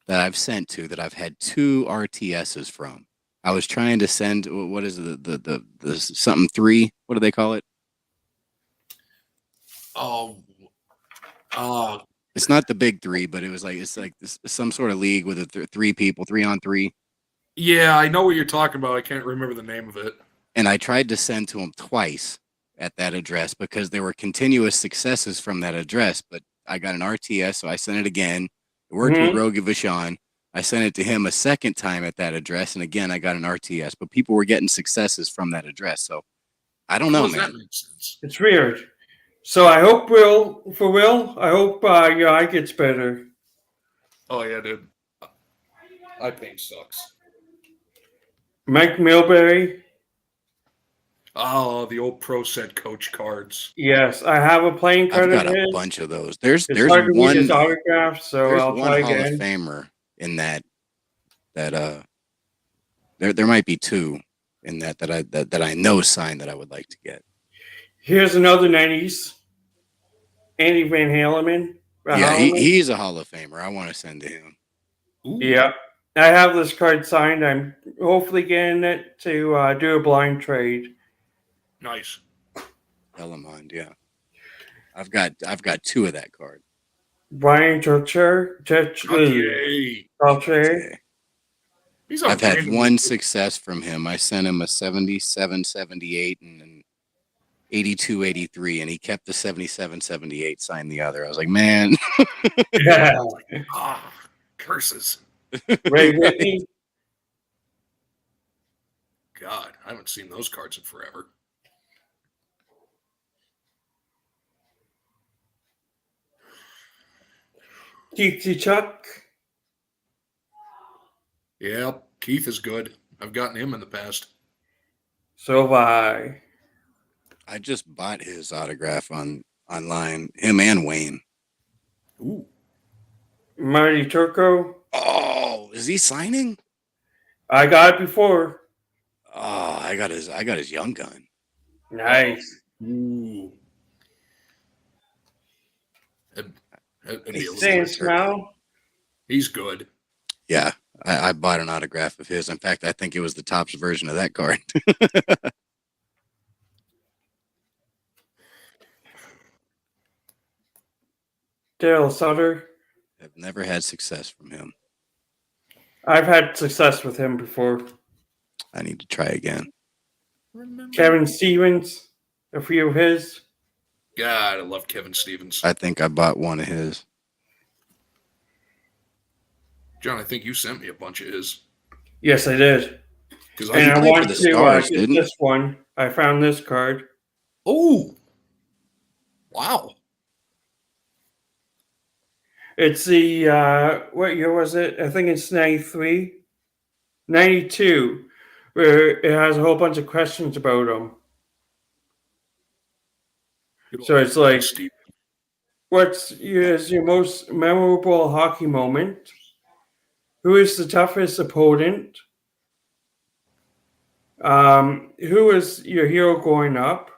that I've sent to that I've had two RTSs from. I was trying to send, what is it, the something 3? What do they call it? It's not the big 3, but it's like some sort of league with 3 people, 3-on-3. Yeah, I know what you're talking about. I can't remember the name of it. And I tried to send to him twice at that address because there were continuous successes from that address, but I got an RTS, so I sent it again. It worked with Rogi Vachon. I sent it to him a second time at that address, and again, I got an RTS. But people were getting successes from that address, so I don't know, man. That makes sense. It's weird. So I hope Will, I hope your eye gets better. Oh yeah, dude. Eye pain sucks. Mike Milbury. Oh, the old pro set coach cards. Yes, I have a playing card. I've got a bunch of those. There's hard to read one his autograph, so there's I'll one try Hall again. of Famer in that there might be 2 in that I know signed that I would like to get. Here's another 90s. Andy Van Halen. Yeah, he's a Hall of Famer. I want to send to him. Ooh. Yeah. I have this card signed. I'm hopefully getting it to do a blind trade. Nice. Elamond, yeah. I've got 2 of that card. Brian Trottier. I've had one success from him. I sent him a 77, 78, and an 82, 83, and he kept the 77, 78, signed the other. I was like, man. Yeah. Curses. Ray Whitney. God, I haven't seen those cards in forever. Keith Chuck. Yeah, Keith is good. I've gotten him in the past. So have I. I just bought his autograph online. Him and Wayne. Ooh. Marty Turco. Oh, is he signing? I got it before. Oh, I got his young gun. Nice. Ooh. That'd be a little Saying bit smell. He's good. Yeah, I bought an autograph of his. In fact, I think it was the Topps version of that card. Dale Sutter. I've never had success from him. I've had success with him before. I need to try again. Kevin Stevens. A few of his. God, I love Kevin Stevens. I think I bought one of his. John, I think you sent me a bunch of his. Yes, I did. Because And I played for want the to Stars, get didn't this one. I found this card. Oh, wow. It's the, what year was it? I think it's 93, 92, where it has a whole bunch of questions about him. So it's like, is your most memorable hockey moment? Who is the toughest opponent? Who is your hero growing up?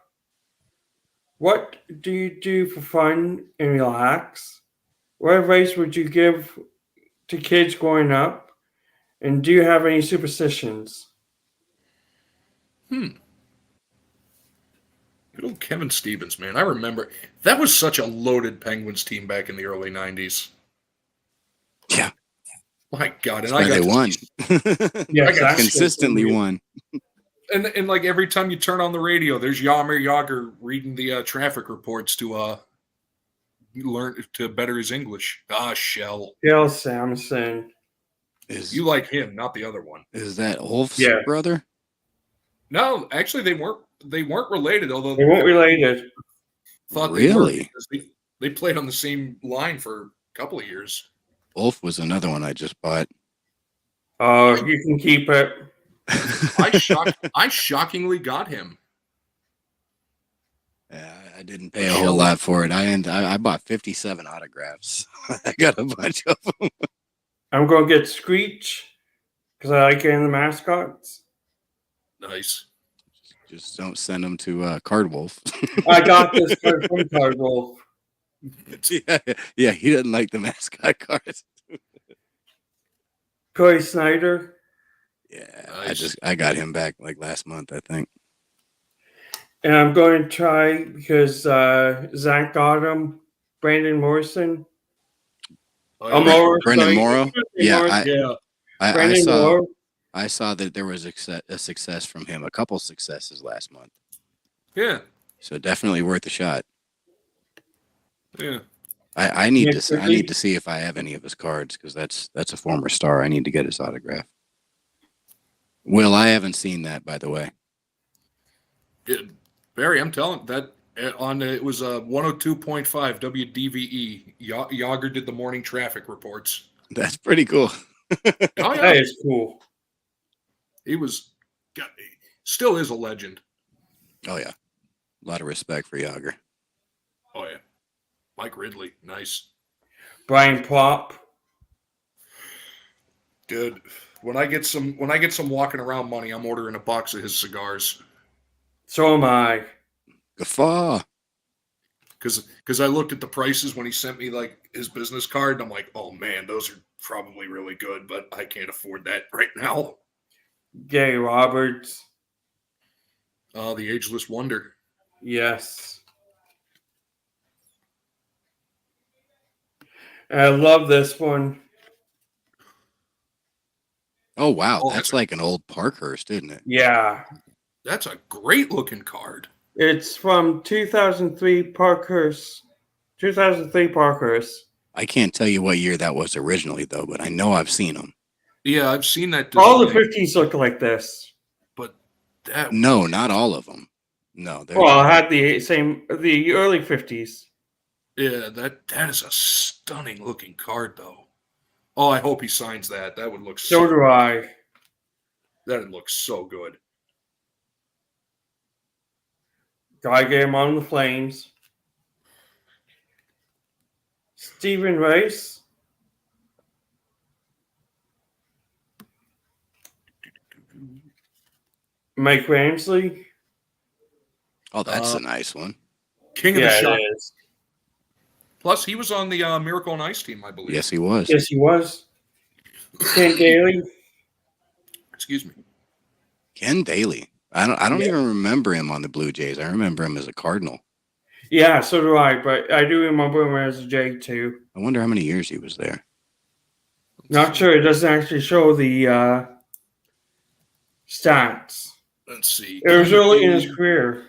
What do you do for fun and relax? What advice would you give to kids growing up? And do you have any superstitions? Good old Kevin Stevens, man. I remember that was such a loaded Penguins team back in the early 90s. Yeah. My God. That's why they won. Yeah, Consistently won. And like every time you turn on the radio, there's Jaromir Jagr reading the traffic reports to learn to better his English. Ah, Shell. Gail Samson. You like him, not the other one. Is that Ulf's brother? No, actually they weren't related, although They weren't related. Thought really? They played on the same line for a couple of years. Ulf was another one I just bought. Oh, you can keep it. I shockingly got him. Yeah, I didn't pay a whole lot for it. I bought 57 autographs. I got a bunch of them. I'm going to get Screech because I like getting the mascots. Nice. Just don't send them to Card Wolf. I got this card from Card Wolf. Yeah, he doesn't like the mascot cards. Corey Snyder. Yeah, Nice. I got him back like last month, I think. And I'm going to try because Zach got him. Brandon Morrison. Brendan Morrow. Yeah, I saw that there was a success from him, a couple successes last month. Yeah. So definitely worth a shot. Yeah. I need to see if I have any of his cards because that's a former star. I need to get his autograph. Will, I haven't seen that, by the way. Barry, I'm telling that on it was a 102.5 WDVE. Jagr did the morning traffic reports. That's pretty cool. Oh, yeah. That is cool. He still is a legend. Oh yeah, a lot of respect for Jagr. Oh yeah, Mike Ridley, nice. Brian Plopp. Good. When I get some walking around money, I'm ordering a box of his cigars. So am I. Guffaw. Because I looked at the prices when he sent me like his business card, and I'm like, oh man, those are probably really good, but I can't afford that right now. Gary Roberts. The Ageless Wonder. Yes. I love this one. Oh wow, that's like an old Parkhurst, isn't it? Yeah. That's a great looking card. It's from 2003 Parkhurst. 2003 Parkhurst. I can't tell you what year that was originally, though, but I know I've seen them. Yeah, I've seen that design. All the 50s look like this. But that no, not all of them. No. Well, I had the early 50s. Yeah, that is a stunning looking card, though. Oh, I hope he signs that. That would look so do I. That would look so good. Gotta get him on the Flames. Stephen Rice. Mike Ramsley. Oh, that's a nice one. King of the shot. It is. Plus, he was on the Miracle on Ice team, I believe. Yes, he was. Yes, he was. Ken Daly. Excuse me. Ken Daly. I don't even remember him on the Blue Jays. I remember him as a Cardinal. Yeah, so do I, but I do remember him as a J too. I wonder how many years he was there. Not sure. It doesn't actually show the stats. Let's see. It was early in his career.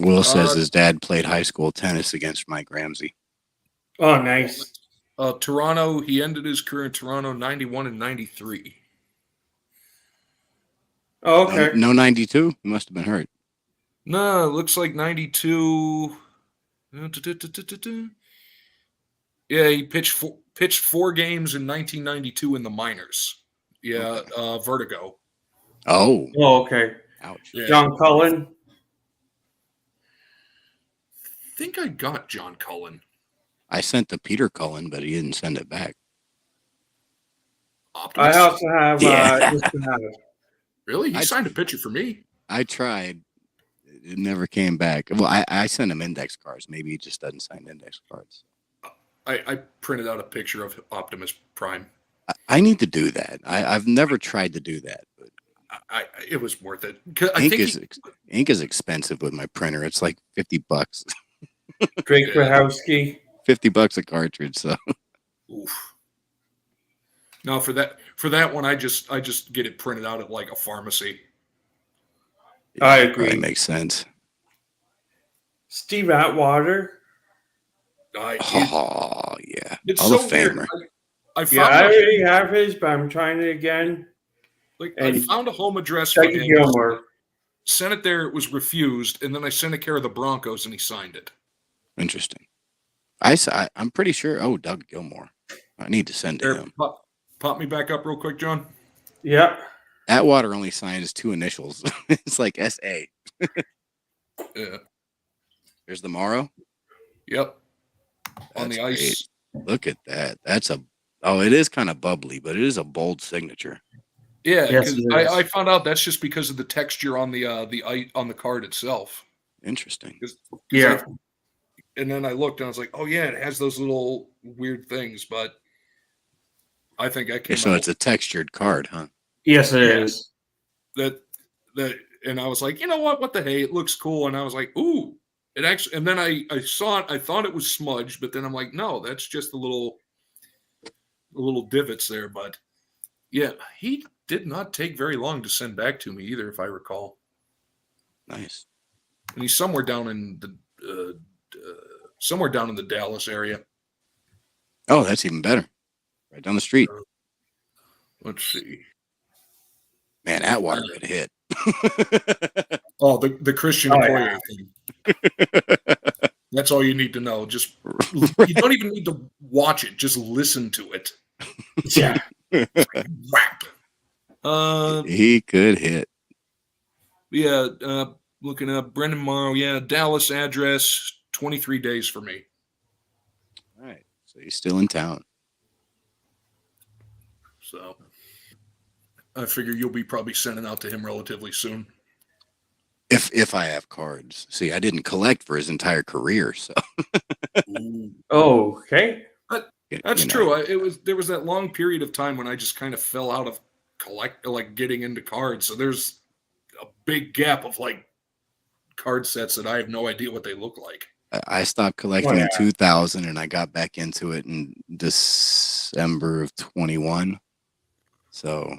Will says his dad played high school tennis against Mike Ramsey. Oh, nice. Toronto, he ended his career in Toronto 91 and 93. Oh, okay. No 92? He must have been hurt. No, it looks like 92. Yeah, he pitched four games in 1992 in the minors. Yeah, Okay. Vertigo. Oh. Oh, okay. Ouch. Yeah. John Cullen. I think I got John Cullen. I sent the Peter Cullen, but he didn't send it back. Optimus. I also have Really? He signed a picture for me. I tried. It never came back. Well, I sent him index cards. Maybe he just doesn't sign index cards. I printed out a picture of Optimus Prime. I need to do that. I've never tried to do that, but it was worth it. Ink is expensive with my printer. It's like $50. Drake Grahowski. $50 a cartridge. So. Oof. No, for that one, I just get it printed out at like a pharmacy. I agree. That makes sense. Steve Atwater. Yeah. It's Hall of so weird. Famer. I already have his, but I'm trying it again. I found a home address for him. Gilmore. Sent it there, it was refused, and then I sent it care of the Broncos, and he signed it. Interesting. I'm pretty sure. Oh, Doug Gilmore. I need to send to him. Pop me back up real quick, John. Yep. Atwater only signs 2 initials. It's like SA. Yeah. There's the Morrow. Yep. On the ice. Great. Look at that. It is kind of bubbly, but it is a bold signature. Yeah, yes, I found out that's just because of the texture on the card itself. Interesting. And then I looked and I was like, oh yeah, it has those little weird things, but I think I came. So it's a textured card, huh? Yes, it is. And I was like, you know what? What the hey? It looks cool. And I was like, ooh, it actually. And then I saw it. I thought it was smudged, but then I'm like, no, that's just the little divots there. But yeah, he did not take very long to send back to me either, if I recall. Nice. And he's somewhere down in the Dallas area. Oh, that's even better. Right down the street. Let's see. Man, Atwater could hit. Oh, the Christian Poirier thing. That's all you need to know. Just you don't even need to watch it. Just listen to it. Yeah. Whap. He could hit. Yeah. Looking up Brendan Morrow. Yeah, Dallas address. 23 days for me. All right. So he's still in town. So I figure you'll be probably sending out to him relatively soon. If I have cards. See, I didn't collect for his entire career, so. Oh, okay. That's true. There was that long period of time when I just kind of fell out of getting into cards. So there's a big gap of like card sets that I have no idea what they look like. I stopped collecting in 2000 and I got back into it in December of 21. So,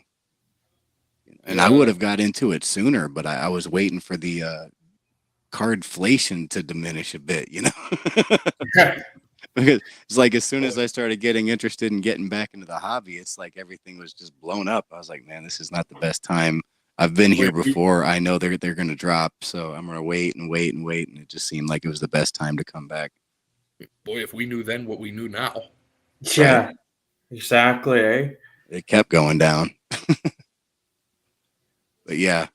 and I would have got into it sooner, but I was waiting for the cardflation to diminish a bit, you know? Because it's like as soon as I started getting interested in getting back into the hobby, it's like everything was just blown up. I was like, man, this is not the best time. I've been here before. I know they're going to drop, so I'm going to wait and wait and wait. And it just seemed like it was the best time to come back. Boy, if we knew then what we knew now. Yeah, exactly. Eh? It kept going down. But yeah,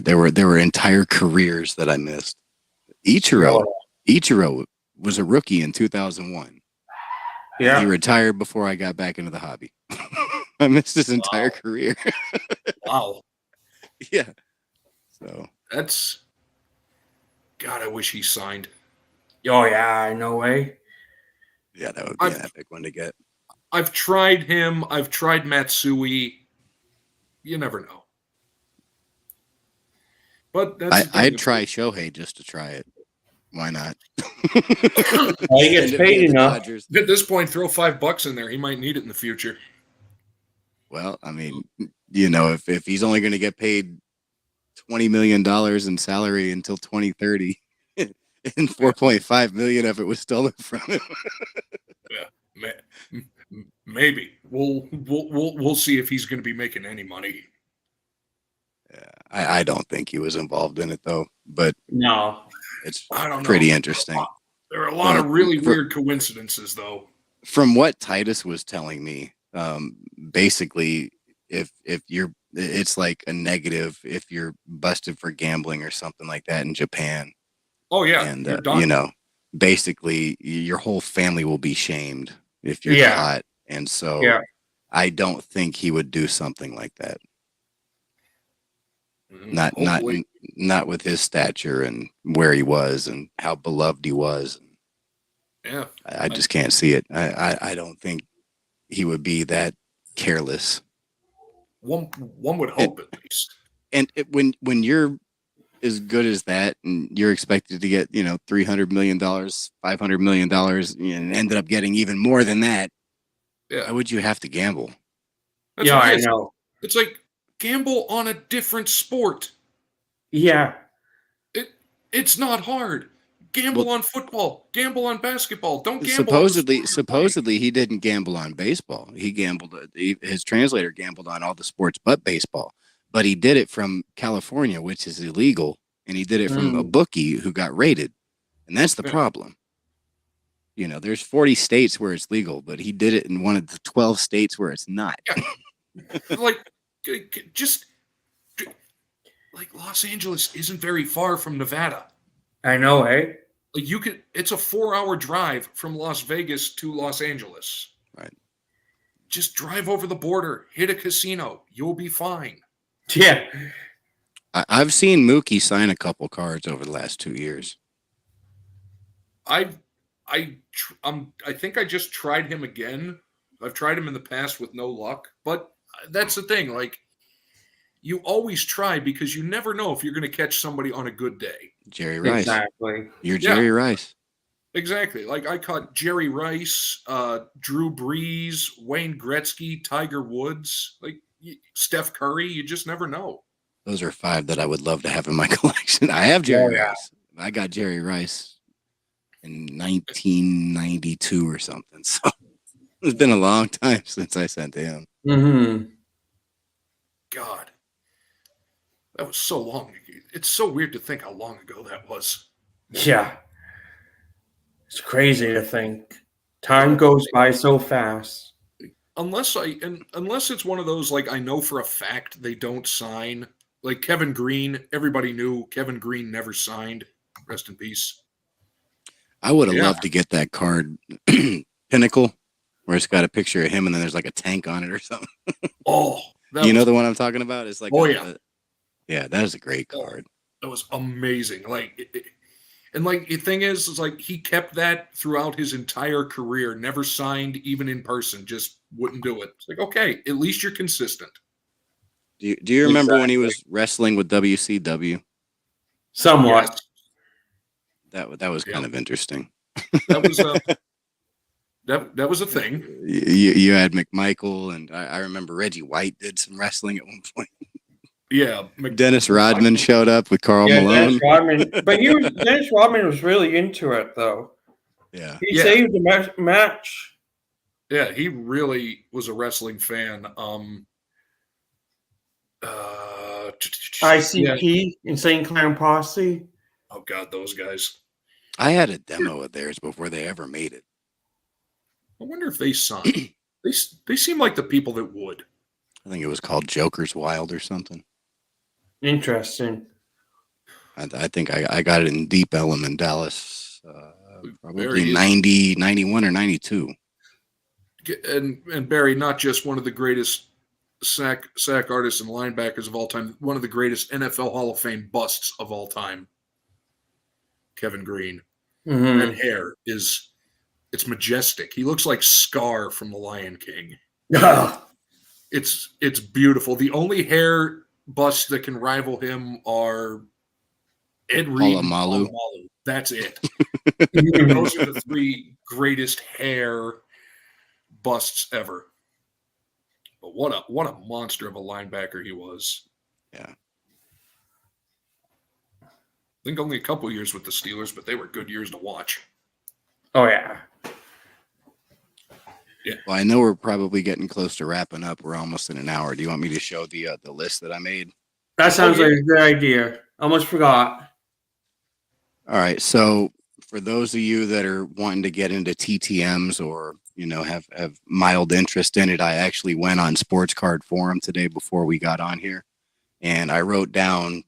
There were entire careers that I missed. Ichiro was a rookie in 2001. Yeah. He retired before I got back into the hobby. I missed his entire career. Wow. Yeah. So That's God, I wish he signed. Oh yeah, no way. yeah, that would be an epic one to get. I've tried him. I've tried Matsui. You never know. But that's I'd try Shohei just to try it. Why not? Well, he gets paid enough. At this point, throw $5 in there. He might need it in the future. Well, I mean, you know, if he's only going to get paid $20 million in salary until 2030, and 4.5 million of it was stolen from him. Yeah, maybe we'll see if he's going to be making any money. Yeah, I don't think he was involved in it though, but No, it's I don't know. pretty interesting. There are a lot of really weird coincidences, though. From what Titus was telling me, basically, if you're, it's like a negative if you're busted for gambling or something like that in Japan. Oh yeah, and you're done. you know, basically, your whole family will be shamed if you're caught, and so I don't think he would do something like that. Not with his stature and where he was and how beloved he was. Yeah, I just can't see it. I don't think he would be that careless. One would hope at least. And when you're as good as that and you're expected to get, you know, $300 million, $500 million, and ended up getting even more than that, why would you have to gamble? That's I know. It's like gamble on a different sport. Yeah. It's not hard. Gamble on football. Gamble on basketball. Don't gamble. Supposedly, he didn't gamble on baseball. He gambled. His translator gambled on all the sports but baseball. But he did it from California, which is illegal, and he did it from a bookie who got raided, and that's the problem. You know, there's 40 states where it's legal, but he did it in one of the 12 states where it's not. Like Los Angeles isn't very far from Nevada. I know, eh? Like it's a 4-hour drive from Las Vegas to Los Angeles. Right. Just drive over the border, hit a casino, you'll be fine. Yeah. I've seen Mookie sign a couple cards over the last 2 years. I think I just tried him again. I've tried him in the past with no luck, but that's the thing. Like, you always try because you never know if you're going to catch somebody on a good day. Jerry Rice. Exactly. You're Jerry Rice. Exactly. Like, I caught Jerry Rice, Drew Brees, Wayne Gretzky, Tiger Woods, like Steph Curry. You just never know. Those are 5 that I would love to have in my collection. I have Jerry Rice. I got Jerry Rice in 1992 or something. So it's been a long time since I sent him. Mm-hmm. God. That was so long. It's so weird to think how long ago that was. Yeah. It's crazy to think. Time goes by so fast. Unless it's one of those, like, I know for a fact they don't sign. Like Kevin Green, everybody knew Kevin Green never signed. Rest in peace. I would have loved to get that card, Pinnacle, where it's got a picture of him and then there's like a tank on it or something. Oh. You know the one I'm talking about? It's like, yeah, that is a great card. That was amazing. Like, and like the thing is like he kept that throughout his entire career. Never signed, even in person. Just wouldn't do it. It's like, okay, at least you're consistent. Do you remember when he was wrestling with WCW? Somewhat. Yes. That was kind of interesting. That was that was a thing. You had McMichael, and I remember Reggie White did some wrestling at one point. Yeah, Dennis Rodman showed up with Karl Malone. Dennis Rodman, but Dennis Rodman was really into it, though. Yeah, he saved the match. Yeah, he really was a wrestling fan. ICP, Insane Clown Posse. Oh God, those guys. I had a demo of theirs before they ever made it. I wonder if they signed. They seem like the people that would. I think it was called Joker's Wild or something. Interesting. I think I got it in Deep Ellum in Dallas, probably Barry is- 90, 91 or 92. And Barry, not just one of the greatest sack artists and linebackers of all time, one of the greatest NFL Hall of Fame busts of all time. Kevin Green. Mhm. That hair it's majestic. He looks like Scar from The Lion King. It's beautiful. The only hair busts that can rival him are Ed Reed and Polamalu. Polamalu. That's it. Those are the three greatest hair busts ever. But what a monster of a linebacker he was. Yeah. I think only a couple years with the Steelers, but they were good years to watch. Oh yeah. Well, I know we're probably getting close to wrapping up. We're almost in an hour. Do you want me to show the list that I made? That sounds yeah. like a good idea. Almost forgot. All right. So for those of you that are wanting to get into TTMs or, have mild interest in it, I actually went on Sports Card Forum today before we got on here. And I wrote down,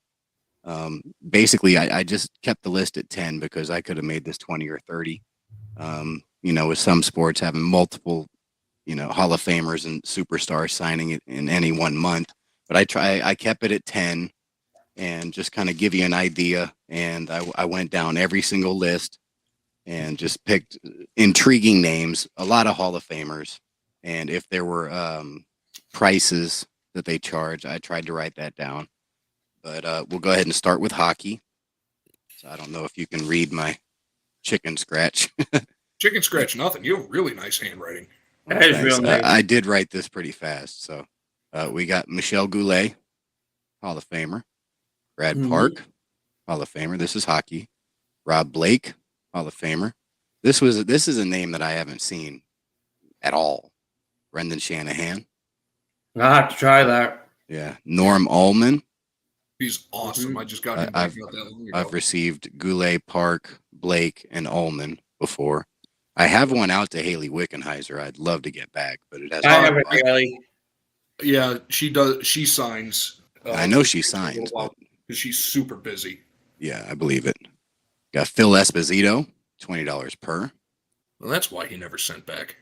basically, I just kept the list at 10 because I could have made this 20 or 30. With some sports having multiple, Hall of Famers and superstars signing it in any one month. But I kept it at 10 and just kind of give you an idea. And I went down every single list and just picked intriguing names, a lot of Hall of Famers. And if there were prices that they charge, I tried to write that down. But we'll go ahead and start with hockey. So I don't know if you can read my chicken scratch. Chicken scratch nothing. You have really nice handwriting. That is Thanks. real nice. I did write this pretty fast. So we got Michel Goulet, Hall of Famer. Brad Mhm. Park, Hall of Famer. This is hockey. Rob Blake, Hall of Famer. This is a name that I haven't seen at all. Brendan Shanahan. I'll have to try that. Yeah. Norm Allman. He's awesome. Mhm. I just got him back not that long ago. I've received Goulet, Park, Blake, and Allman before. I have one out to Haley Wickenheiser. I'd love to get back, but it has. I haven't really. Yeah, she does. She signs. I know she signs, but because she's super busy. yeah, I believe it. Got Phil Esposito, $20 per. Well, that's why he never sent back.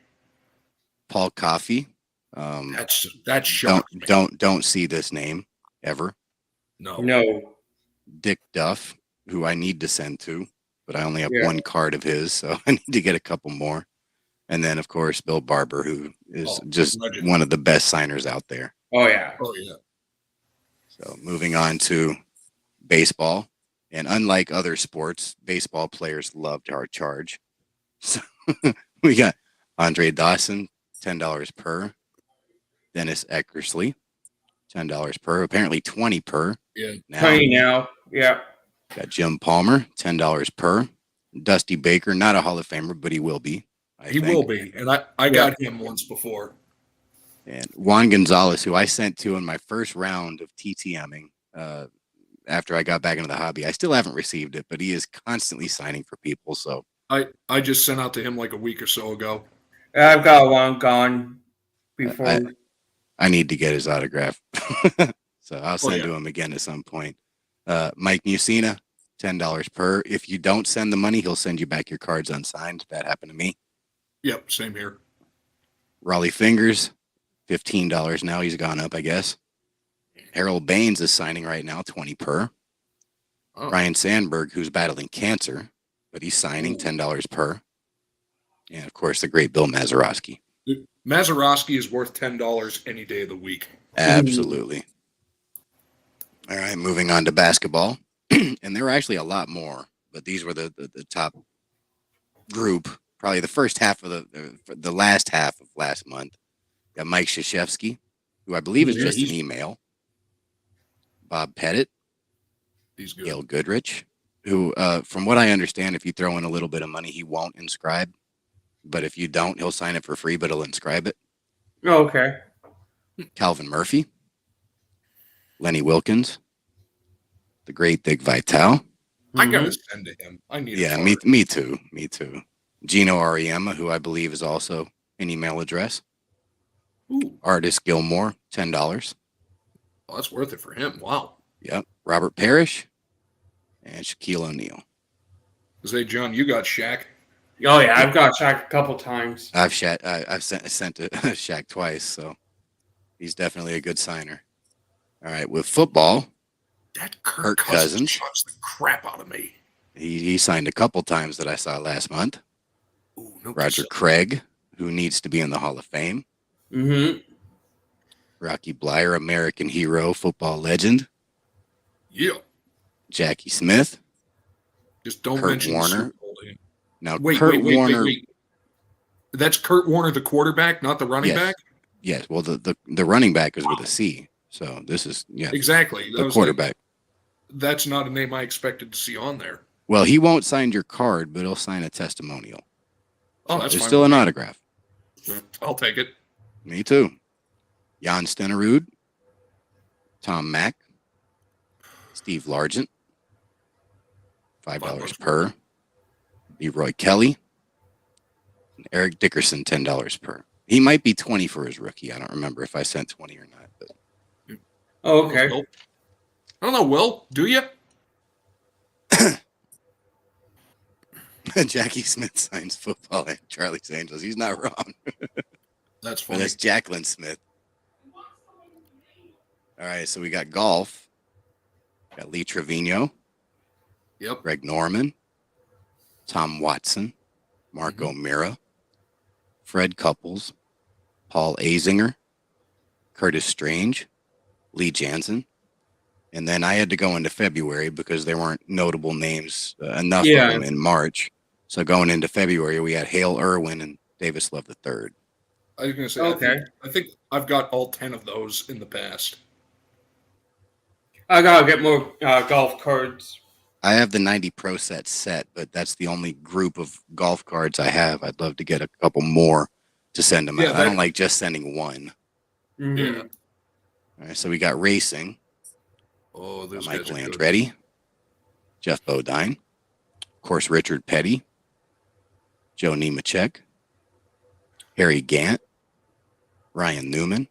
Paul Coffey. That shocked me. Don't see this name ever. No. Dick Duff, who I need to send to, but I only have Yeah. one card of his, so I need to get a couple more. And then, of course, Bill Barber, who is just legend. one of the best signers out there. Oh yeah. Oh yeah. So moving on to baseball. And unlike other sports, baseball players love to charge. So we got Andre Dawson, $10 per. Dennis Eckersley, $10 per. Apparently 20 per. Yeah. Tony now. Yeah. Got Jim Palmer, $10 per. Dusty Baker, not a Hall of Famer, but he will be. He will be. And I got him once before. And Juan Gonzalez, who I sent to in my first round of TTMing after I got back into the hobby. I still haven't received it, but he is constantly signing for people. So I just sent out to him like a week or so ago. I've got one gone before. I need to get his autograph. So I'll send to him again at some point. Mike Musina, $10 per. If you don't send the money, he'll send you back your cards unsigned. That happened to me. Yep, same here. Raleigh Fingers, $15 now. He's gone up, I guess. Harold Baines is signing right now, 20 per. Oh. Ryan Sandberg, who's battling cancer, but he's signing $10 per. And of course, the great Bill Mazeroski. Mazeroski is worth $10 any day of the week. Absolutely. All right, moving on to basketball. And there were actually a lot more, but these were the top group. Probably the first half of the last half of last month. Got Mike Krzyzewski, who I believe is just an email. Bob Pettit. He's good. Gail Goodrich, who, from what I understand, if you throw in a little bit of money, he won't inscribe. But if you don't, he'll sign it for free, but he'll inscribe it. Oh, okay. Calvin Murphy. Lenny Wilkins. The great Dick Vitale. I gotta send to him. I need. Yeah, me too. Gino Ariema, who I believe is also an email address. Ooh. Artist Gilmore, $10. Well, that's worth it for him. Wow. Yep. Robert Parrish and Shaquille O'Neal. Say, John, you got Shaq. Oh yeah, I've got Shaq a couple times. I've sent to Shaq twice, so he's definitely a good signer. All right, with football, That Kirk Cousins shocks the crap out of me. he signed a couple times that I saw last month. Ooh, no Roger cassette. Craig, who needs to be in the Hall of Fame. Mm-hmm. Rocky Blyer, American hero, football legend. Yeah. Jackie Smith. Just don't Kurt mention Warner. the Super Bowl. Dude. Now, Wait, Kurt Warner. wait. That's Kurt Warner, the quarterback, not the running Yes. back? Yes. Well, the running back is with a C. So this is, Exactly. the quarterback. That's not a name I expected to see on there. Well, he won't sign your card, but he'll sign a testimonial. Oh, that's There's fine still with an me. autograph. I'll take it. Me too. Jan Stenerud, Tom Mack, Steve Largent, $5 per. Leroy Kelly, and Eric Dickerson, $10 per. He might be 20 for his rookie. I don't remember if I sent 20 or not. But Oh, okay. I don't know, Will. Do you? Jackie Smith signs football at Charlie's Angels. He's not wrong. That's But funny. that's Jacqueline Smith. All right, so we got golf. Got Lee Trevino, Yep. Greg Norman, Tom Watson, Mark O'Meara, Fred Couples, Paul Azinger, Curtis Strange, Lee Jansen. And then I had to go into February because there weren't notable names enough of them in March. So going into February, we had Hale Irwin and Davis Love III. I was going to say, Okay. I think I've got all 10 of those in the past. I gotta get more golf cards. I have the 90 Pro set, but that's the only group of golf cards I have. I'd love to get a couple more to send them out. I don't like just sending one. Mm-hmm. Yeah. All right, so we got racing. Oh, those Michael guys are good. Andretti, Jeff Bodine, of course, Richard Petty, Joe Nemechek, Harry Gant, Ryan Newman,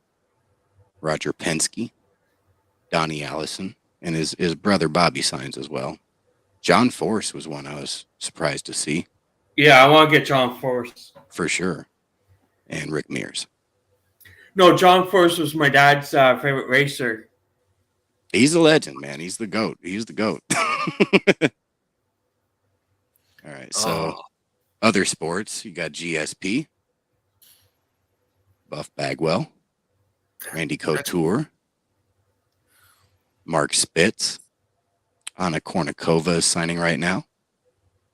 Roger Penske, Donnie Allison, and his brother Bobby signs as well. John Force was one I was surprised to see. Yeah, I want to get John Force. For sure. And Rick Mears. No, John Force was my dad's favorite racer. He's a legend, man. He's the GOAT. He's the GOAT. All right, so other sports, you got GSP, Buff Bagwell, Randy Couture, Mark Spitz, Anna Kournikova is signing right now,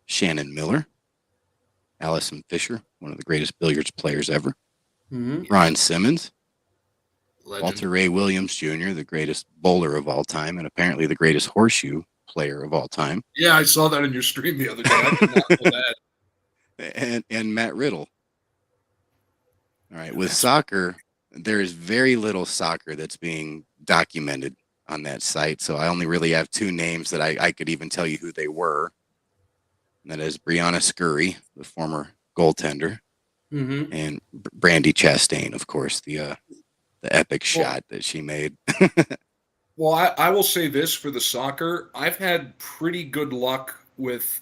Shannon Miller, Allison Fisher, one of the greatest billiards players ever, Ron Simmons, Legend. Walter Ray Williams Jr., the greatest bowler of all time, and apparently the greatest horseshoe player of all time. Yeah, I saw that in your stream the other day. I did not know that. And Matt Riddle. All right, with soccer, there is very little soccer that's being documented on that site, so I only really have two names that I could even tell you who they were. And that is Brianna Scurry, the former goaltender, and Brandy Chastain, of course, the epic shot that she made. Well, I will say this for the soccer. I've had pretty good luck with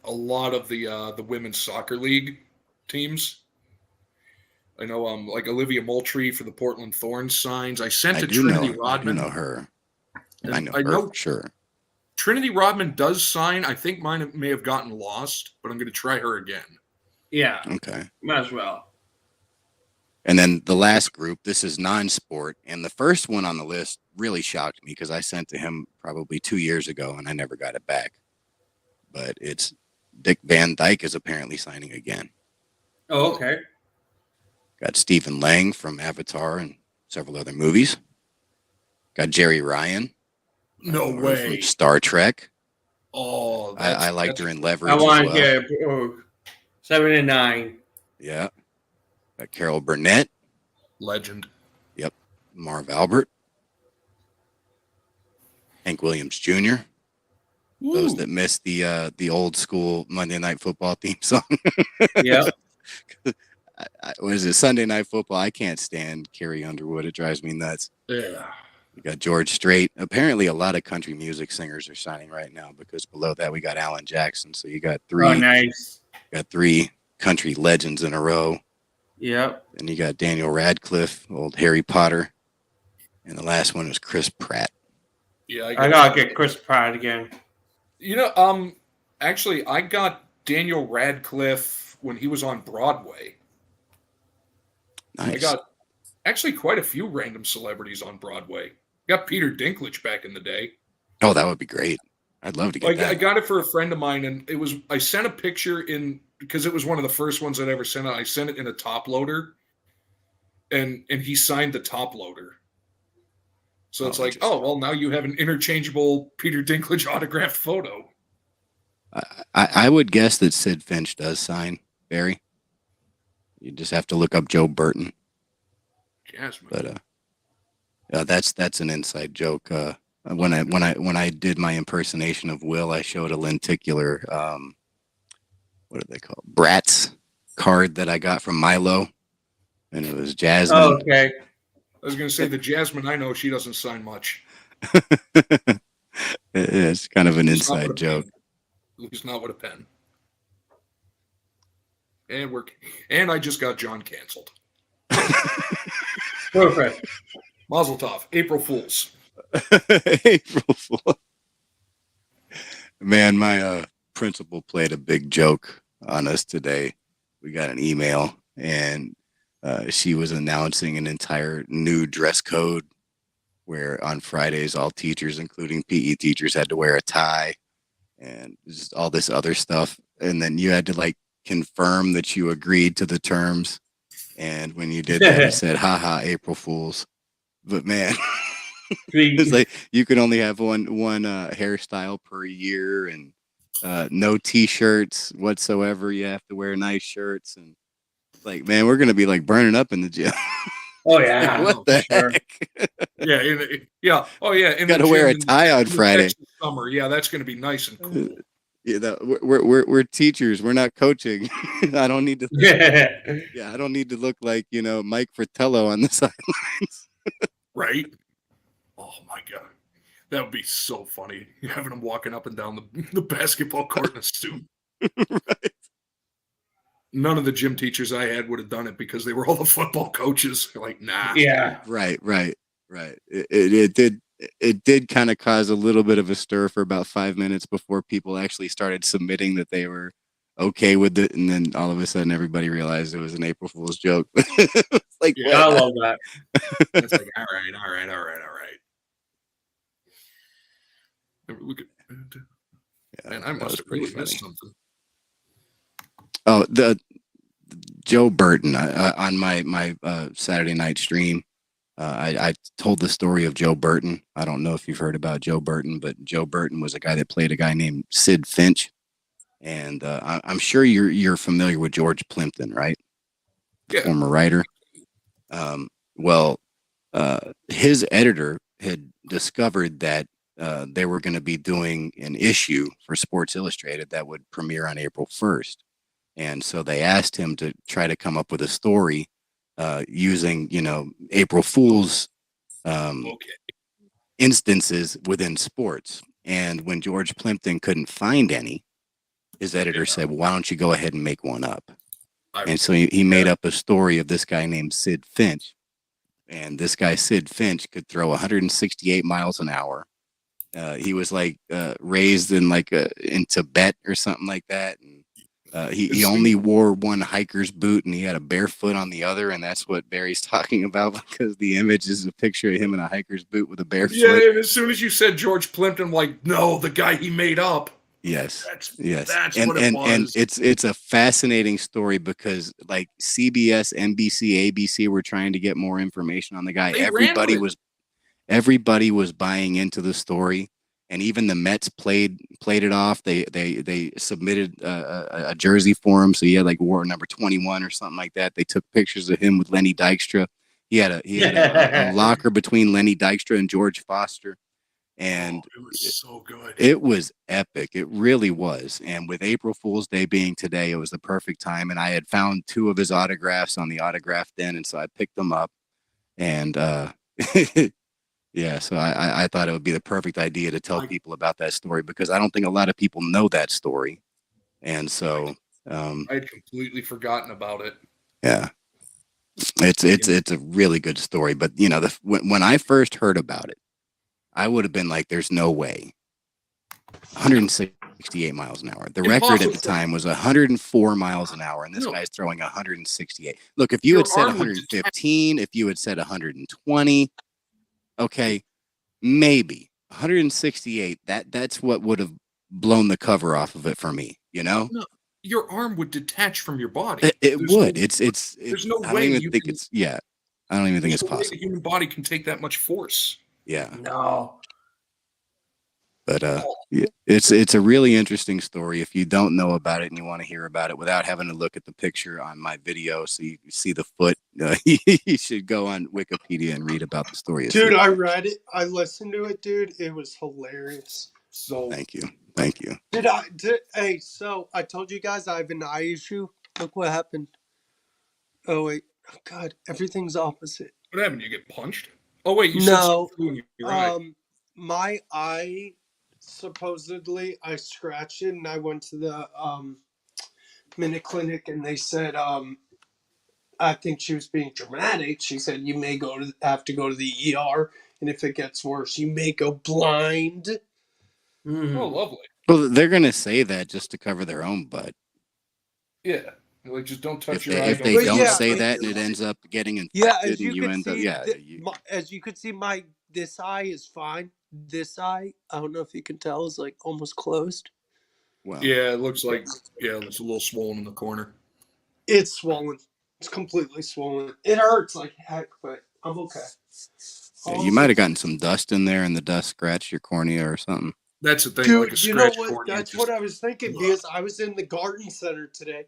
a lot of the women's soccer league teams. I know like Olivia Moultrie for the Portland Thorns signs. I sent to Trinity Rodman. I know her. I know her, sure. Trinity Rodman does sign. I think mine may have gotten lost, but I'm going to try her again. Yeah. Okay. Might as well. And then the last group, this is non-sport. And the first one on the list really shocked me because I sent to him probably 2 years ago and I never got it back. But it's Dick Van Dyke is apparently signing again. Oh, okay. Got Stephen Lang from Avatar and several other movies. Got Jerry Ryan. No way. From Star Trek. Oh, I liked her in Leverage. I want as to well. get 7 and 9. Yeah. Got Carol Burnett. Legend. Yep. Marv Albert. Hank Williams Jr. Ooh. Those that missed the old school Monday Night Football theme song. Yeah. What is it? Sunday Night Football. I can't stand Carrie Underwood. It drives me nuts. Yeah. We got George Strait. Apparently, a lot of country music singers are signing right now because below that we got Alan Jackson. So you got Oh, nice. three country legends in a row. Yep. Then you got Daniel Radcliffe, old Harry Potter, and the last one was Chris Pratt. Yeah, I gotta get Chris Pratt again. You know, actually, I got Daniel Radcliffe when he was on Broadway. Nice. I got actually quite a few random celebrities on Broadway. Got Peter Dinklage back in the day. Oh, that would be great. I'd love to get that. I got it for a friend of mine, and I sent a picture in because it was one of the first ones I'd ever sent out. I sent it in a top loader, and he signed the top loader. So it's like, oh, well, now you have an interchangeable Peter Dinklage autographed photo. I would guess that Sid Finch does sign, Barry. You just have to look up Joe Burton. Jasmine. But that's an inside joke. When I did my impersonation of Will, I showed a lenticular what are they called? Bratz card that I got from Milo, and it was Jasmine. Oh, okay. I was going to say the Jasmine I know, she doesn't sign much. It's kind of an inside joke. At least not with a pen. And I just got John canceled. Perfect. Mazel tov. April Fools. April Fool. Man, my principal played a big joke on us today. We got an email, and she was announcing an entire new dress code where on Fridays all teachers, including PE teachers, had to wear a tie and just all this other stuff. And then you had to like confirm that you agreed to the terms. And when you did that, it said, haha, April Fools. But man, it's like you could only have one hairstyle per year, and no t-shirts whatsoever. You have to wear nice shirts, and like, man, we're gonna be like burning up in the gym. Oh yeah. What the heck? Yeah. Oh yeah. You got to wear a tie on Friday. Summer. Yeah, that's going to be nice and cool. Yeah, we're teachers. We're not coaching. I don't need to. I don't need to look like Mike Fratello on the sidelines. Right. Oh my god, that would be so funny. Having him walking up and down the basketball court in a suit. Right. None of the gym teachers I had would have done it because they were all the football coaches. Like, nah. Yeah. Right. It did kind of cause a little bit of a stir for about 5 minutes before people actually started submitting that they were okay with it, and then all of a sudden everybody realized it was an April Fool's joke. It's like, yeah, I love that. It's like, all right. Look at, man, I must have really missed something. Oh, the Joe Burton on my Saturday night stream. I told the story of Joe Burton. I don't know if you've heard about Joe Burton, but Joe Burton was a guy that played a guy named Sid Finch, and I'm sure you're familiar with George Plimpton, right? Yeah. Former writer. His editor had discovered that they were going to be doing an issue for Sports Illustrated that would premiere on April 1st. And so they asked him to try to come up with a story using, April Fool's instances within sports. And when George Plimpton couldn't find any, his editor said, well, why don't you go ahead and make one up? And so he made up a story of this guy named Sid Finch. And this guy, Sid Finch, could throw 168 miles an hour. He was like raised in in Tibet or something like that. And he only wore one hiker's boot, and he had a bare foot on the other, and that's what Barry's talking about because the image is a picture of him in a hiker's boot with a bare foot. Yeah, and as soon as you said George Plimpton, no, the guy he made up. Yes. That's and, what it was. And it's a fascinating story because like CBS, NBC, ABC were trying to get more information on the guy. Everybody was buying into the story. And even the Mets played it off. They submitted a jersey for him, so he had wore number 21 or something like that. They took pictures of him with Lenny Dykstra. He had a locker between Lenny Dykstra and George Foster, and it was so good. It was epic. It really was. And with April Fool's Day being today, it was the perfect time. And I had found 2 of his autographs on the autograph den, and so I picked them up. And Yeah, so I thought it would be the perfect idea to tell people about that story because I don't think a lot of people know that story. And so I had completely forgotten about it. yeah. It's a really good story, but you know, when I first heard about it, I would have been like, "There's no way." 168 miles an hour. The record at the Impossible. time was 104 miles an hour, and this No. guy's throwing 168. Look, if you Your had said arm would 115, if you had said 120, okay, maybe 168. That's what would have blown the cover off of it for me. You know, No, your arm would detach from your body. it There's would. no- there's no I don't way even you think can- it's yeah. I don't even think There's it's no way the possible. human body can take that much force. Yeah. No. But yeah, it's a really interesting story. If you don't know about it and you want to hear about it without having to look at the picture on my video, so you see the foot, you should go on Wikipedia and read about the story. Dude, I read it. I listened to it, dude. It was hilarious. So Thank you. Hey, so I told you guys I have an eye issue. Look what happened. Oh wait, oh, God, everything's opposite. what happened? You get punched? Oh wait, you said No, something in your eye. my eye supposedly I scratched it, and I went to the minute clinic, and they said I think she was being dramatic. She said you may have to go to the ER, and if it gets worse, you may go blind. Oh, lovely. Well, they're gonna say that just to cover their own butt. Yeah, like just don't touch If your they eye. if they But don't yeah, say like- that and it ends up getting infected, Yeah, as and you you can end up see, you, as you could see, this eye is fine. This eye, I don't know if you can tell, is like almost closed. well, Yeah, it looks like it's a little swollen in the corner. It's swollen. It's completely swollen. It hurts like heck, but I'm okay. yeah, you might have gotten some dust in there, and the dust scratched your cornea or something. That's the thing. Dude, like a you know scratch what? cornea, That's just- what I was thinking because I was in the garden center today,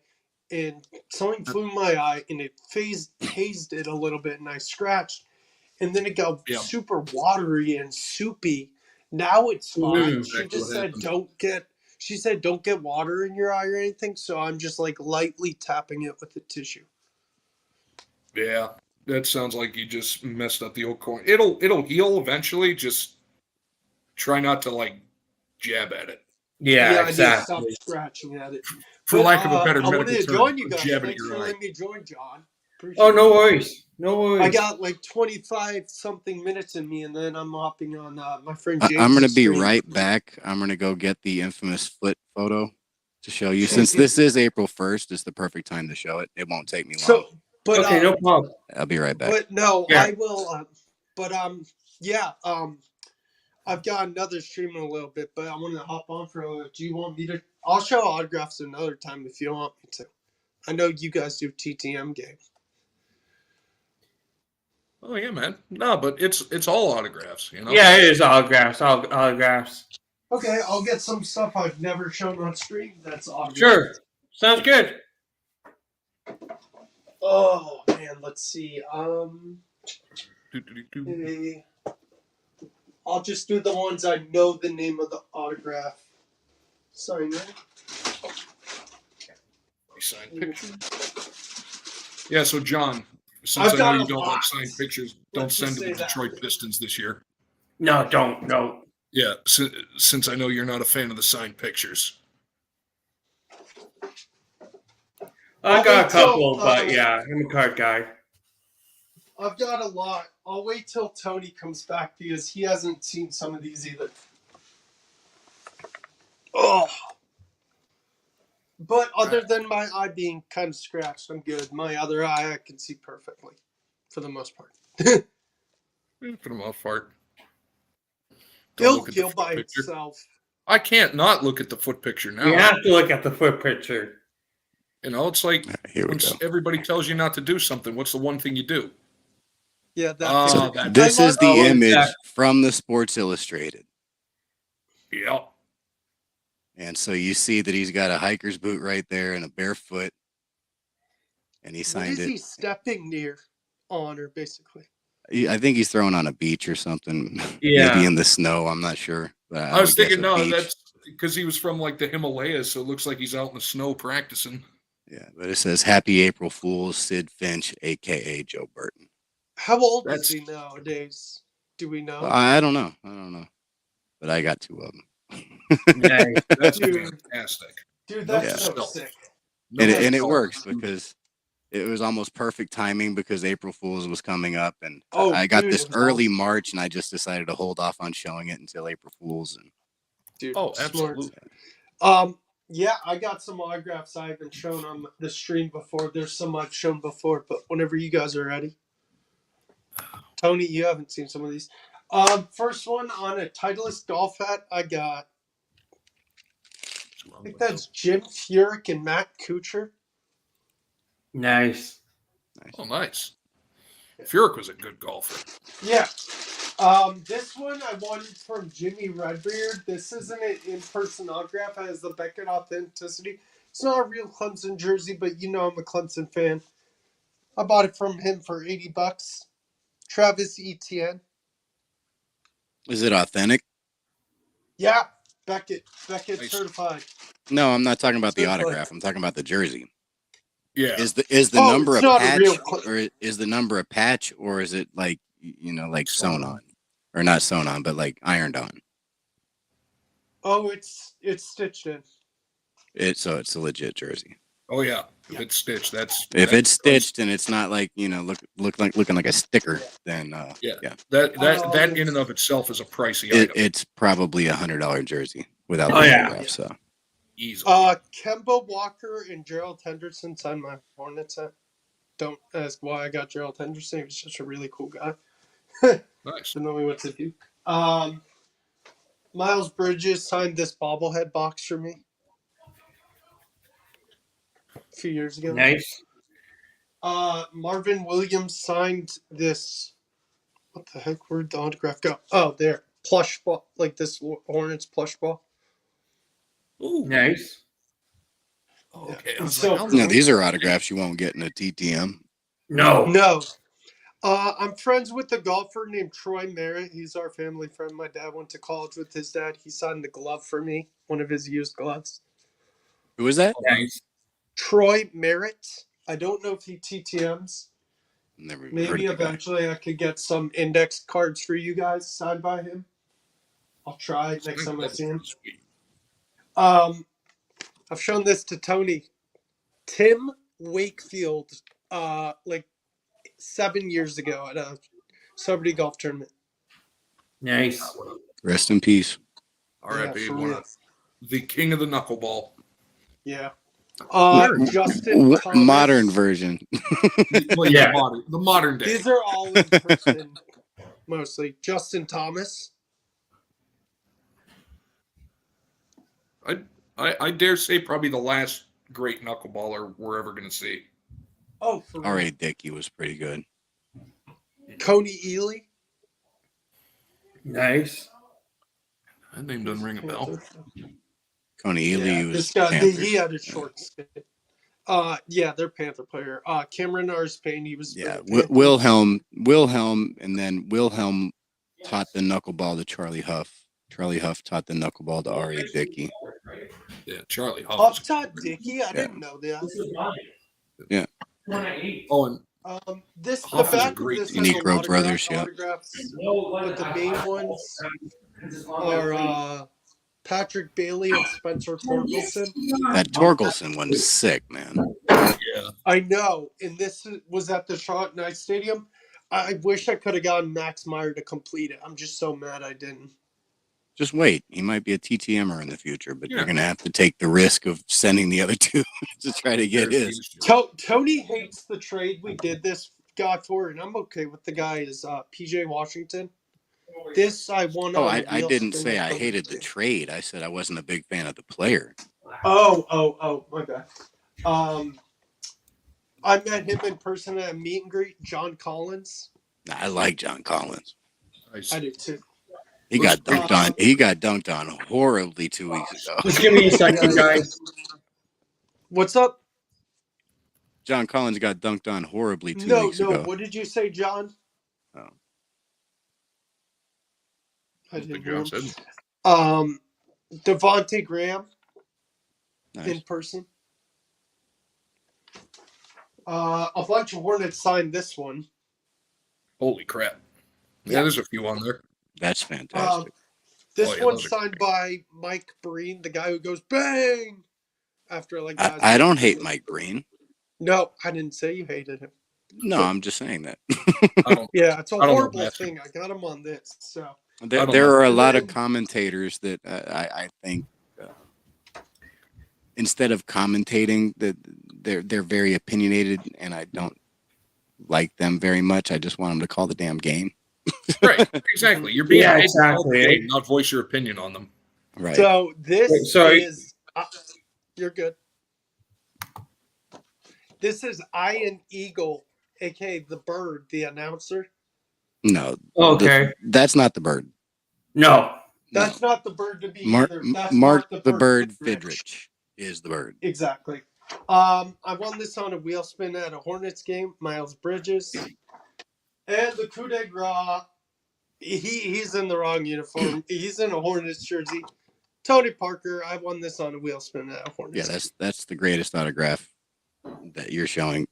and something flew in my eye, and it hazed it a little bit, and I scratched, and then it got Yeah. super watery and soupy. Now it's fine. She Exactly just what said happened. don't get water in your eye or anything. So I'm just like lightly tapping it with the tissue. Yeah, that sounds like you just messed up the old cornea. It'll heal eventually. Just try not to like jab at it. Yeah, I need to exactly. stop scratching at it. For But, lack of a better I wanted medical to term, join you guys. jab at Thanks your for eye. letting me join, John. Appreciate Oh, no it. worries. No worries. I got like 25 something minutes in me, and then I'm hopping on my friend James. I'm gonna be right back. I'm gonna go get the infamous foot photo to show you. Since this is April 1st, it's the perfect time to show it. It won't take me long. So, but Okay, no problem. I'll be right back. but no, Yeah. I will. I've got another stream in a little bit, but I want to hop on for a little. Do you want me to? I'll show autographs another time if you want me to. I know you guys do TTM games. Oh yeah, man. No, but it's all autographs. You know. Yeah, it is autographs. Autographs. Okay, I'll get some stuff I've never shown on stream. That's autographs. Sure. Sounds good. Oh man, let's see. Do-do-do-do. I'll just do the ones I know the name of the autograph. Signer. Signed picture. Yeah. So John, since I've I got know a you don't lot. like signed pictures, don't Let's send just to the say that. Detroit Pistons this year. No, don't. No. Yeah, since I know you're not a fan of the signed pictures. I I'll got a wait till, couple, but yeah, I'm a card guy. I've got a lot. I'll wait till Tony comes back because he hasn't seen some of these either. Oh. But other than my eye being kind of scratched, I'm good. My other eye I can see perfectly, for the most part. For the most part. Don't It'll look at the heal foot by picture. itself. I can't not look at the foot picture now. You have to look at the foot picture. You know, it's like Here we when go. everybody tells you not to do something, what's the one thing you do? Yeah, that. Oh, So that- this is the Oh, image yeah. from the Sports Illustrated. Yeah. And so you see that he's got a hiker's boot right there and a barefoot. And he What signed is he it. stepping near on, or basically? I think he's throwing on a beach or something. Yeah. Maybe in the snow. I'm not sure. But I was would guess thinking, a no, beach. that's because he was from like the Himalayas, so it looks like he's out in the snow practicing. Yeah, but it says Happy April Fools, Sid Finch, aka Joe Burton. How old That's- is he nowadays? Do we know? I don't know. But I got 2 of them. Nice. That's Dude. fantastic. Dude, No that's so stealth. sick. No And it stealth. works because it was almost perfect timing because April Fool's was coming up, and Oh, I got dude, this it was early awesome. March, and I just decided to hold off on showing it until April Fool's. And Dude, Oh, smart. absolutely. Yeah, I got some autographs I haven't shown on the stream before. There's some I've shown before, but whenever you guys are ready. Tony, you haven't seen some of these. First one on a Titleist golf hat, I got. I think that's Jim Furyk and Matt Kuchar. Nice. Oh, nice. Furyk was a good golfer. Yeah. This one I won from Jimmy Redbeard. This isn't an in-person autograph. It has the Beckett authenticity. It's not a real Clemson jersey, but you know I'm a Clemson fan. I bought it from him for $80. Travis Etienne. is it authentic? Yeah, Beckett Nice. certified. No, I'm not talking about the Certified. autograph. I'm talking about the jersey. Yeah. Is the Oh, number it's a not a patch, real or is the number a patch, or is it like like sewn on, or not sewn on, but like ironed on? Oh, it's stitched in. So it's a legit jersey. Oh yeah. If Yeah. it's stitched, that's If it's stitched and it's not like looking like a sticker, then Yeah. yeah, that in and of itself is a pricey item. it's probably $100 jersey without Oh, the yeah. autograph. So Easily. Kemba Walker and Gerald Henderson signed my Hornets hat. Don't ask why I got Gerald Henderson. He was just a really cool guy. Nice. Didn't know we went to Duke. Miles Bridges signed this bobblehead box for me a few years ago. Nice. Marvin Williams signed this. What the heck? Where'd the autograph go? Oh, there. Plush ball. Like this Hornets plush ball. Ooh. Nice. Okay. Yeah. I was So- like, no, these are autographs you won't get in a TTM. No. No. I'm friends with a golfer named Troy Merritt. He's our family friend. My dad went to college with his dad. He signed the glove for me, one of his used gloves. Who is that? Nice. Troy Merritt. I don't know if he TTMs. Never even heard Maybe of the guy. eventually I could get some index cards for you guys signed by him. I'll try next time I see him. Sweet. I've shown this to Tony. Tim Wakefield, like 7 years ago at a celebrity golf tournament. Nice. Rest in peace. R.I.P. for one real. of the king of the knuckleball. Yeah. Justin Thomas. Modern version. Well, Yeah. the modern day. These are all in person, mostly. Justin Thomas. I dare say probably the last great knuckleballer we're ever going to see. Oh, for real. R.A. Dickey was pretty good. Coney Ely. Nice. That name doesn't ring a bell. Coney Ely Yeah, was this guy, Panthers. he had a short stint. Yeah, they're Panther player. Cameron Arspain, he was. Yeah, Panther. Wilhelm, and then Wilhelm taught the knuckleball to Charlie Huff. Charlie Huff taught the knuckleball to R.A. Dickey. Yeah, Charlie Huff. Up Todd Dickey, I didn't know that. Yeah. Oh, and The Huff is a back of great this team. has Negro autograph- Brothers, yeah. autographs, but the main ones are Patrick Bailey and Spencer Torkelson. That Torkelson one's sick, man. yeah, I know, and this was at the Charlotte Knights Stadium. I wish I could have gotten Max Meyer to complete it. I'm just so mad I didn't. Just wait. He might be a TTMer in the future, but Yeah. you're going to have to take the risk of sending the other two to try to get his. Tony hates the trade we did this guy for, and I'm okay with the guy is PJ Washington. This I won Oh, on. I Wheel didn't Spin say I Authority. hated the trade. I said I wasn't a big fan of the player. Oh, my bad. I met him in person at a meet and greet. John Collins. I like John Collins. nice. I do too. He got dunked on. He got dunked on horribly 2 weeks ago. Just give me a second, guys. What's up? John Collins got dunked on horribly 2 No. weeks ago. What did you say, John? Oh. I I didn't think hear John him. said. Devontae Graham in Nice. person. A bunch of Hornets signed this one. Holy crap. Yeah, there's a few on there. That's fantastic. This Oh, yeah, one's those are signed by Mike Breen, the guy who goes bang after like guys. I don't hate Mike Breen. No, I didn't say you hated him. No, I'm just saying that. I don't. Yeah, it's a I don't know, horrible Matthew. thing. I got him on this. So There are a lot of commentators that I think instead of commentating, that they're very opinionated, and I don't like them very much. I just want them to call the damn game. Right, exactly. You're being paid to call the exactly. game, not voice your opinion on them. Right. So this is you're good. This is Ian Eagle, aka the bird, the announcer. No. Okay. That's not the bird. No. That's not the bird to be Mark either. That's Mark Mark the bird Vidrich is the bird. Exactly. I won this on a wheel spin at a Hornets game. Miles Bridges and the coup de grace. He's in the wrong uniform. He's in a Hornets jersey. Tony Parker. I won this on a wheel spin at a Hornets. Yeah, that's the greatest autograph that you're showing.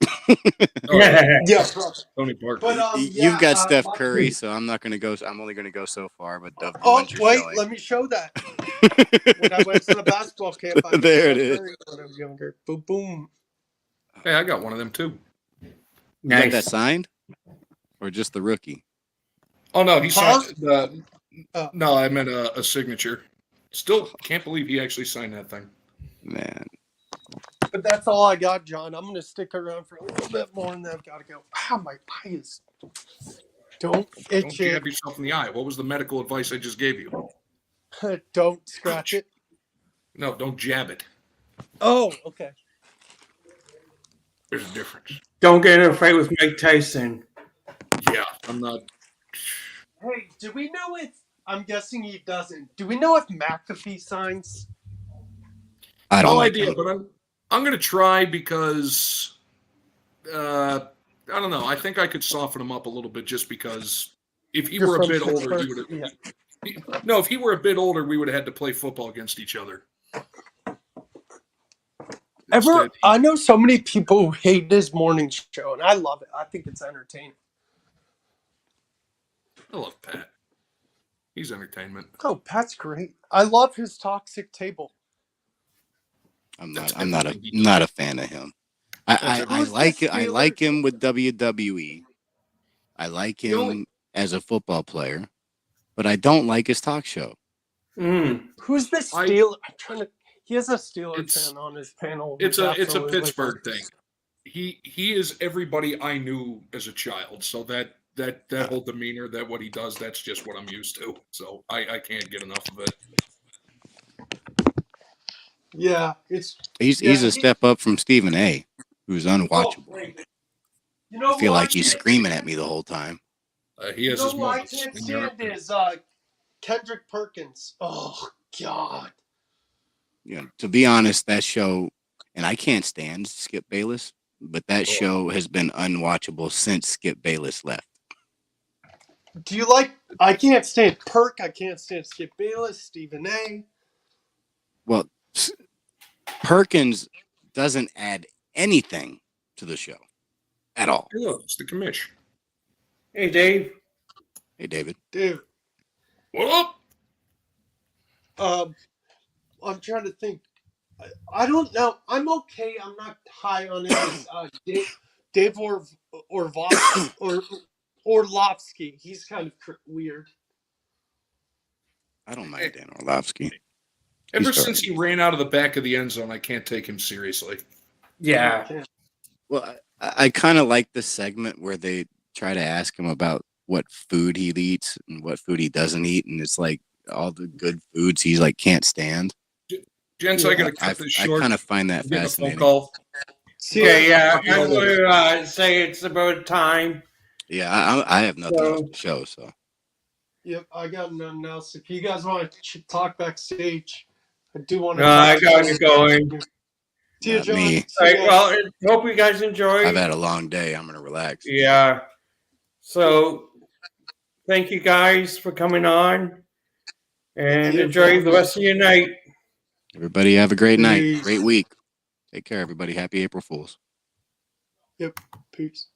Yeah, Tony Parker. but You've got Steph Curry, so I'm not going to go. I'm only going to go so far. But of the ones you're wait, showing. let me show that. When I went to the basketball camp, I There it Steph is. Curry when I was younger. Boom, boom. Hey, I got one of them too. You got that Nice. signed, or just the rookie? Oh no, he Huh? signed the. No, I meant a signature. Still can't believe he actually signed that thing. Man, But that's all I got, John. I'm going to stick around for a little bit more, and then I've got to go. Wow, my eye is. Don't Don't itch it. jab yourself in the eye. What was the medical advice I just gave you? Don't scratch it. No, don't jab it. Oh, okay. There's a difference. Don't get in a fight with Mike Tyson. Yeah, I'm not. Hey, do we know if? I'm guessing he doesn't. Do we know if McAfee signs? I don't No like idea, him. but I'm gonna try because I don't know. I think I could soften him up a little bit just because if he You're were a from bit older, he Pittsburgh? would have. Yeah. No, if he were a bit older, we would have had to play football against each other. Instead, I know so many people who hate his morning show, and I love it. I think it's entertaining. I love Pat. He's entertainment. Oh, Pat's great. I love his toxic table. I'm That's not everything he does. not a fan of him. I Who's like the I Steelers? like him with WWE. I like The only- him as a football player, but I don't like his talk show. Mm. Who's the Steelers? I'm trying to. He has a Steelers It's- fan on his panel. It's who's a absolutely Pittsburgh thing. He is everybody I knew as a child. So that whole demeanor, that what he does, that's just what I'm used to. So I can't get enough of it. Yeah, it's. He's Yeah, a step up from Stephen A, who's Oh, unwatchable. wait. You know I feel who like he's can't screaming stand? at me the whole time. He You has know his who I moments. can't and you're- stand is Kendrick Perkins. Oh God. You know, to be honest, that show, and I can't stand Skip Bayless, but that Oh. show has been unwatchable since Skip Bayless left. Do you like? I can't stand Perk. I can't stand Skip Bayless, Stephen A. Well, Perkins doesn't add anything to the show at all. Hey, look, it's the commish. Hey, Dave. Hey, David. Dude. What up? I'm trying to think. I don't know. I'm okay. I'm not high on it. Dave Orlovsky. He's kind of weird. I don't mind Dan Orlovsky. Ever He's since he ran out of the back of the end zone, I can't take him seriously. Yeah. Well, I kind of like the segment where they try to ask him about what food he eats and what food he doesn't eat, and it's like all the good foods he's like can't stand. Gents, I got to cut this I short. kind of find that I'm getting a phone fascinating. call. Okay, yeah. Yeah. I would say it's about time. Yeah, I have nothing So- else to show. So Yep, I got nothing else. If you guys want to talk backstage, I do want to. No, I got it going. See you, Not John. me. See All you right, guys. well, hope you guys enjoy. I've had a long day. I'm gonna relax. Yeah. So, thank you guys for coming on, and you. enjoy the rest of your night. Everybody have a great night, Peace. great week. Take care, everybody. Happy April Fools. Peace.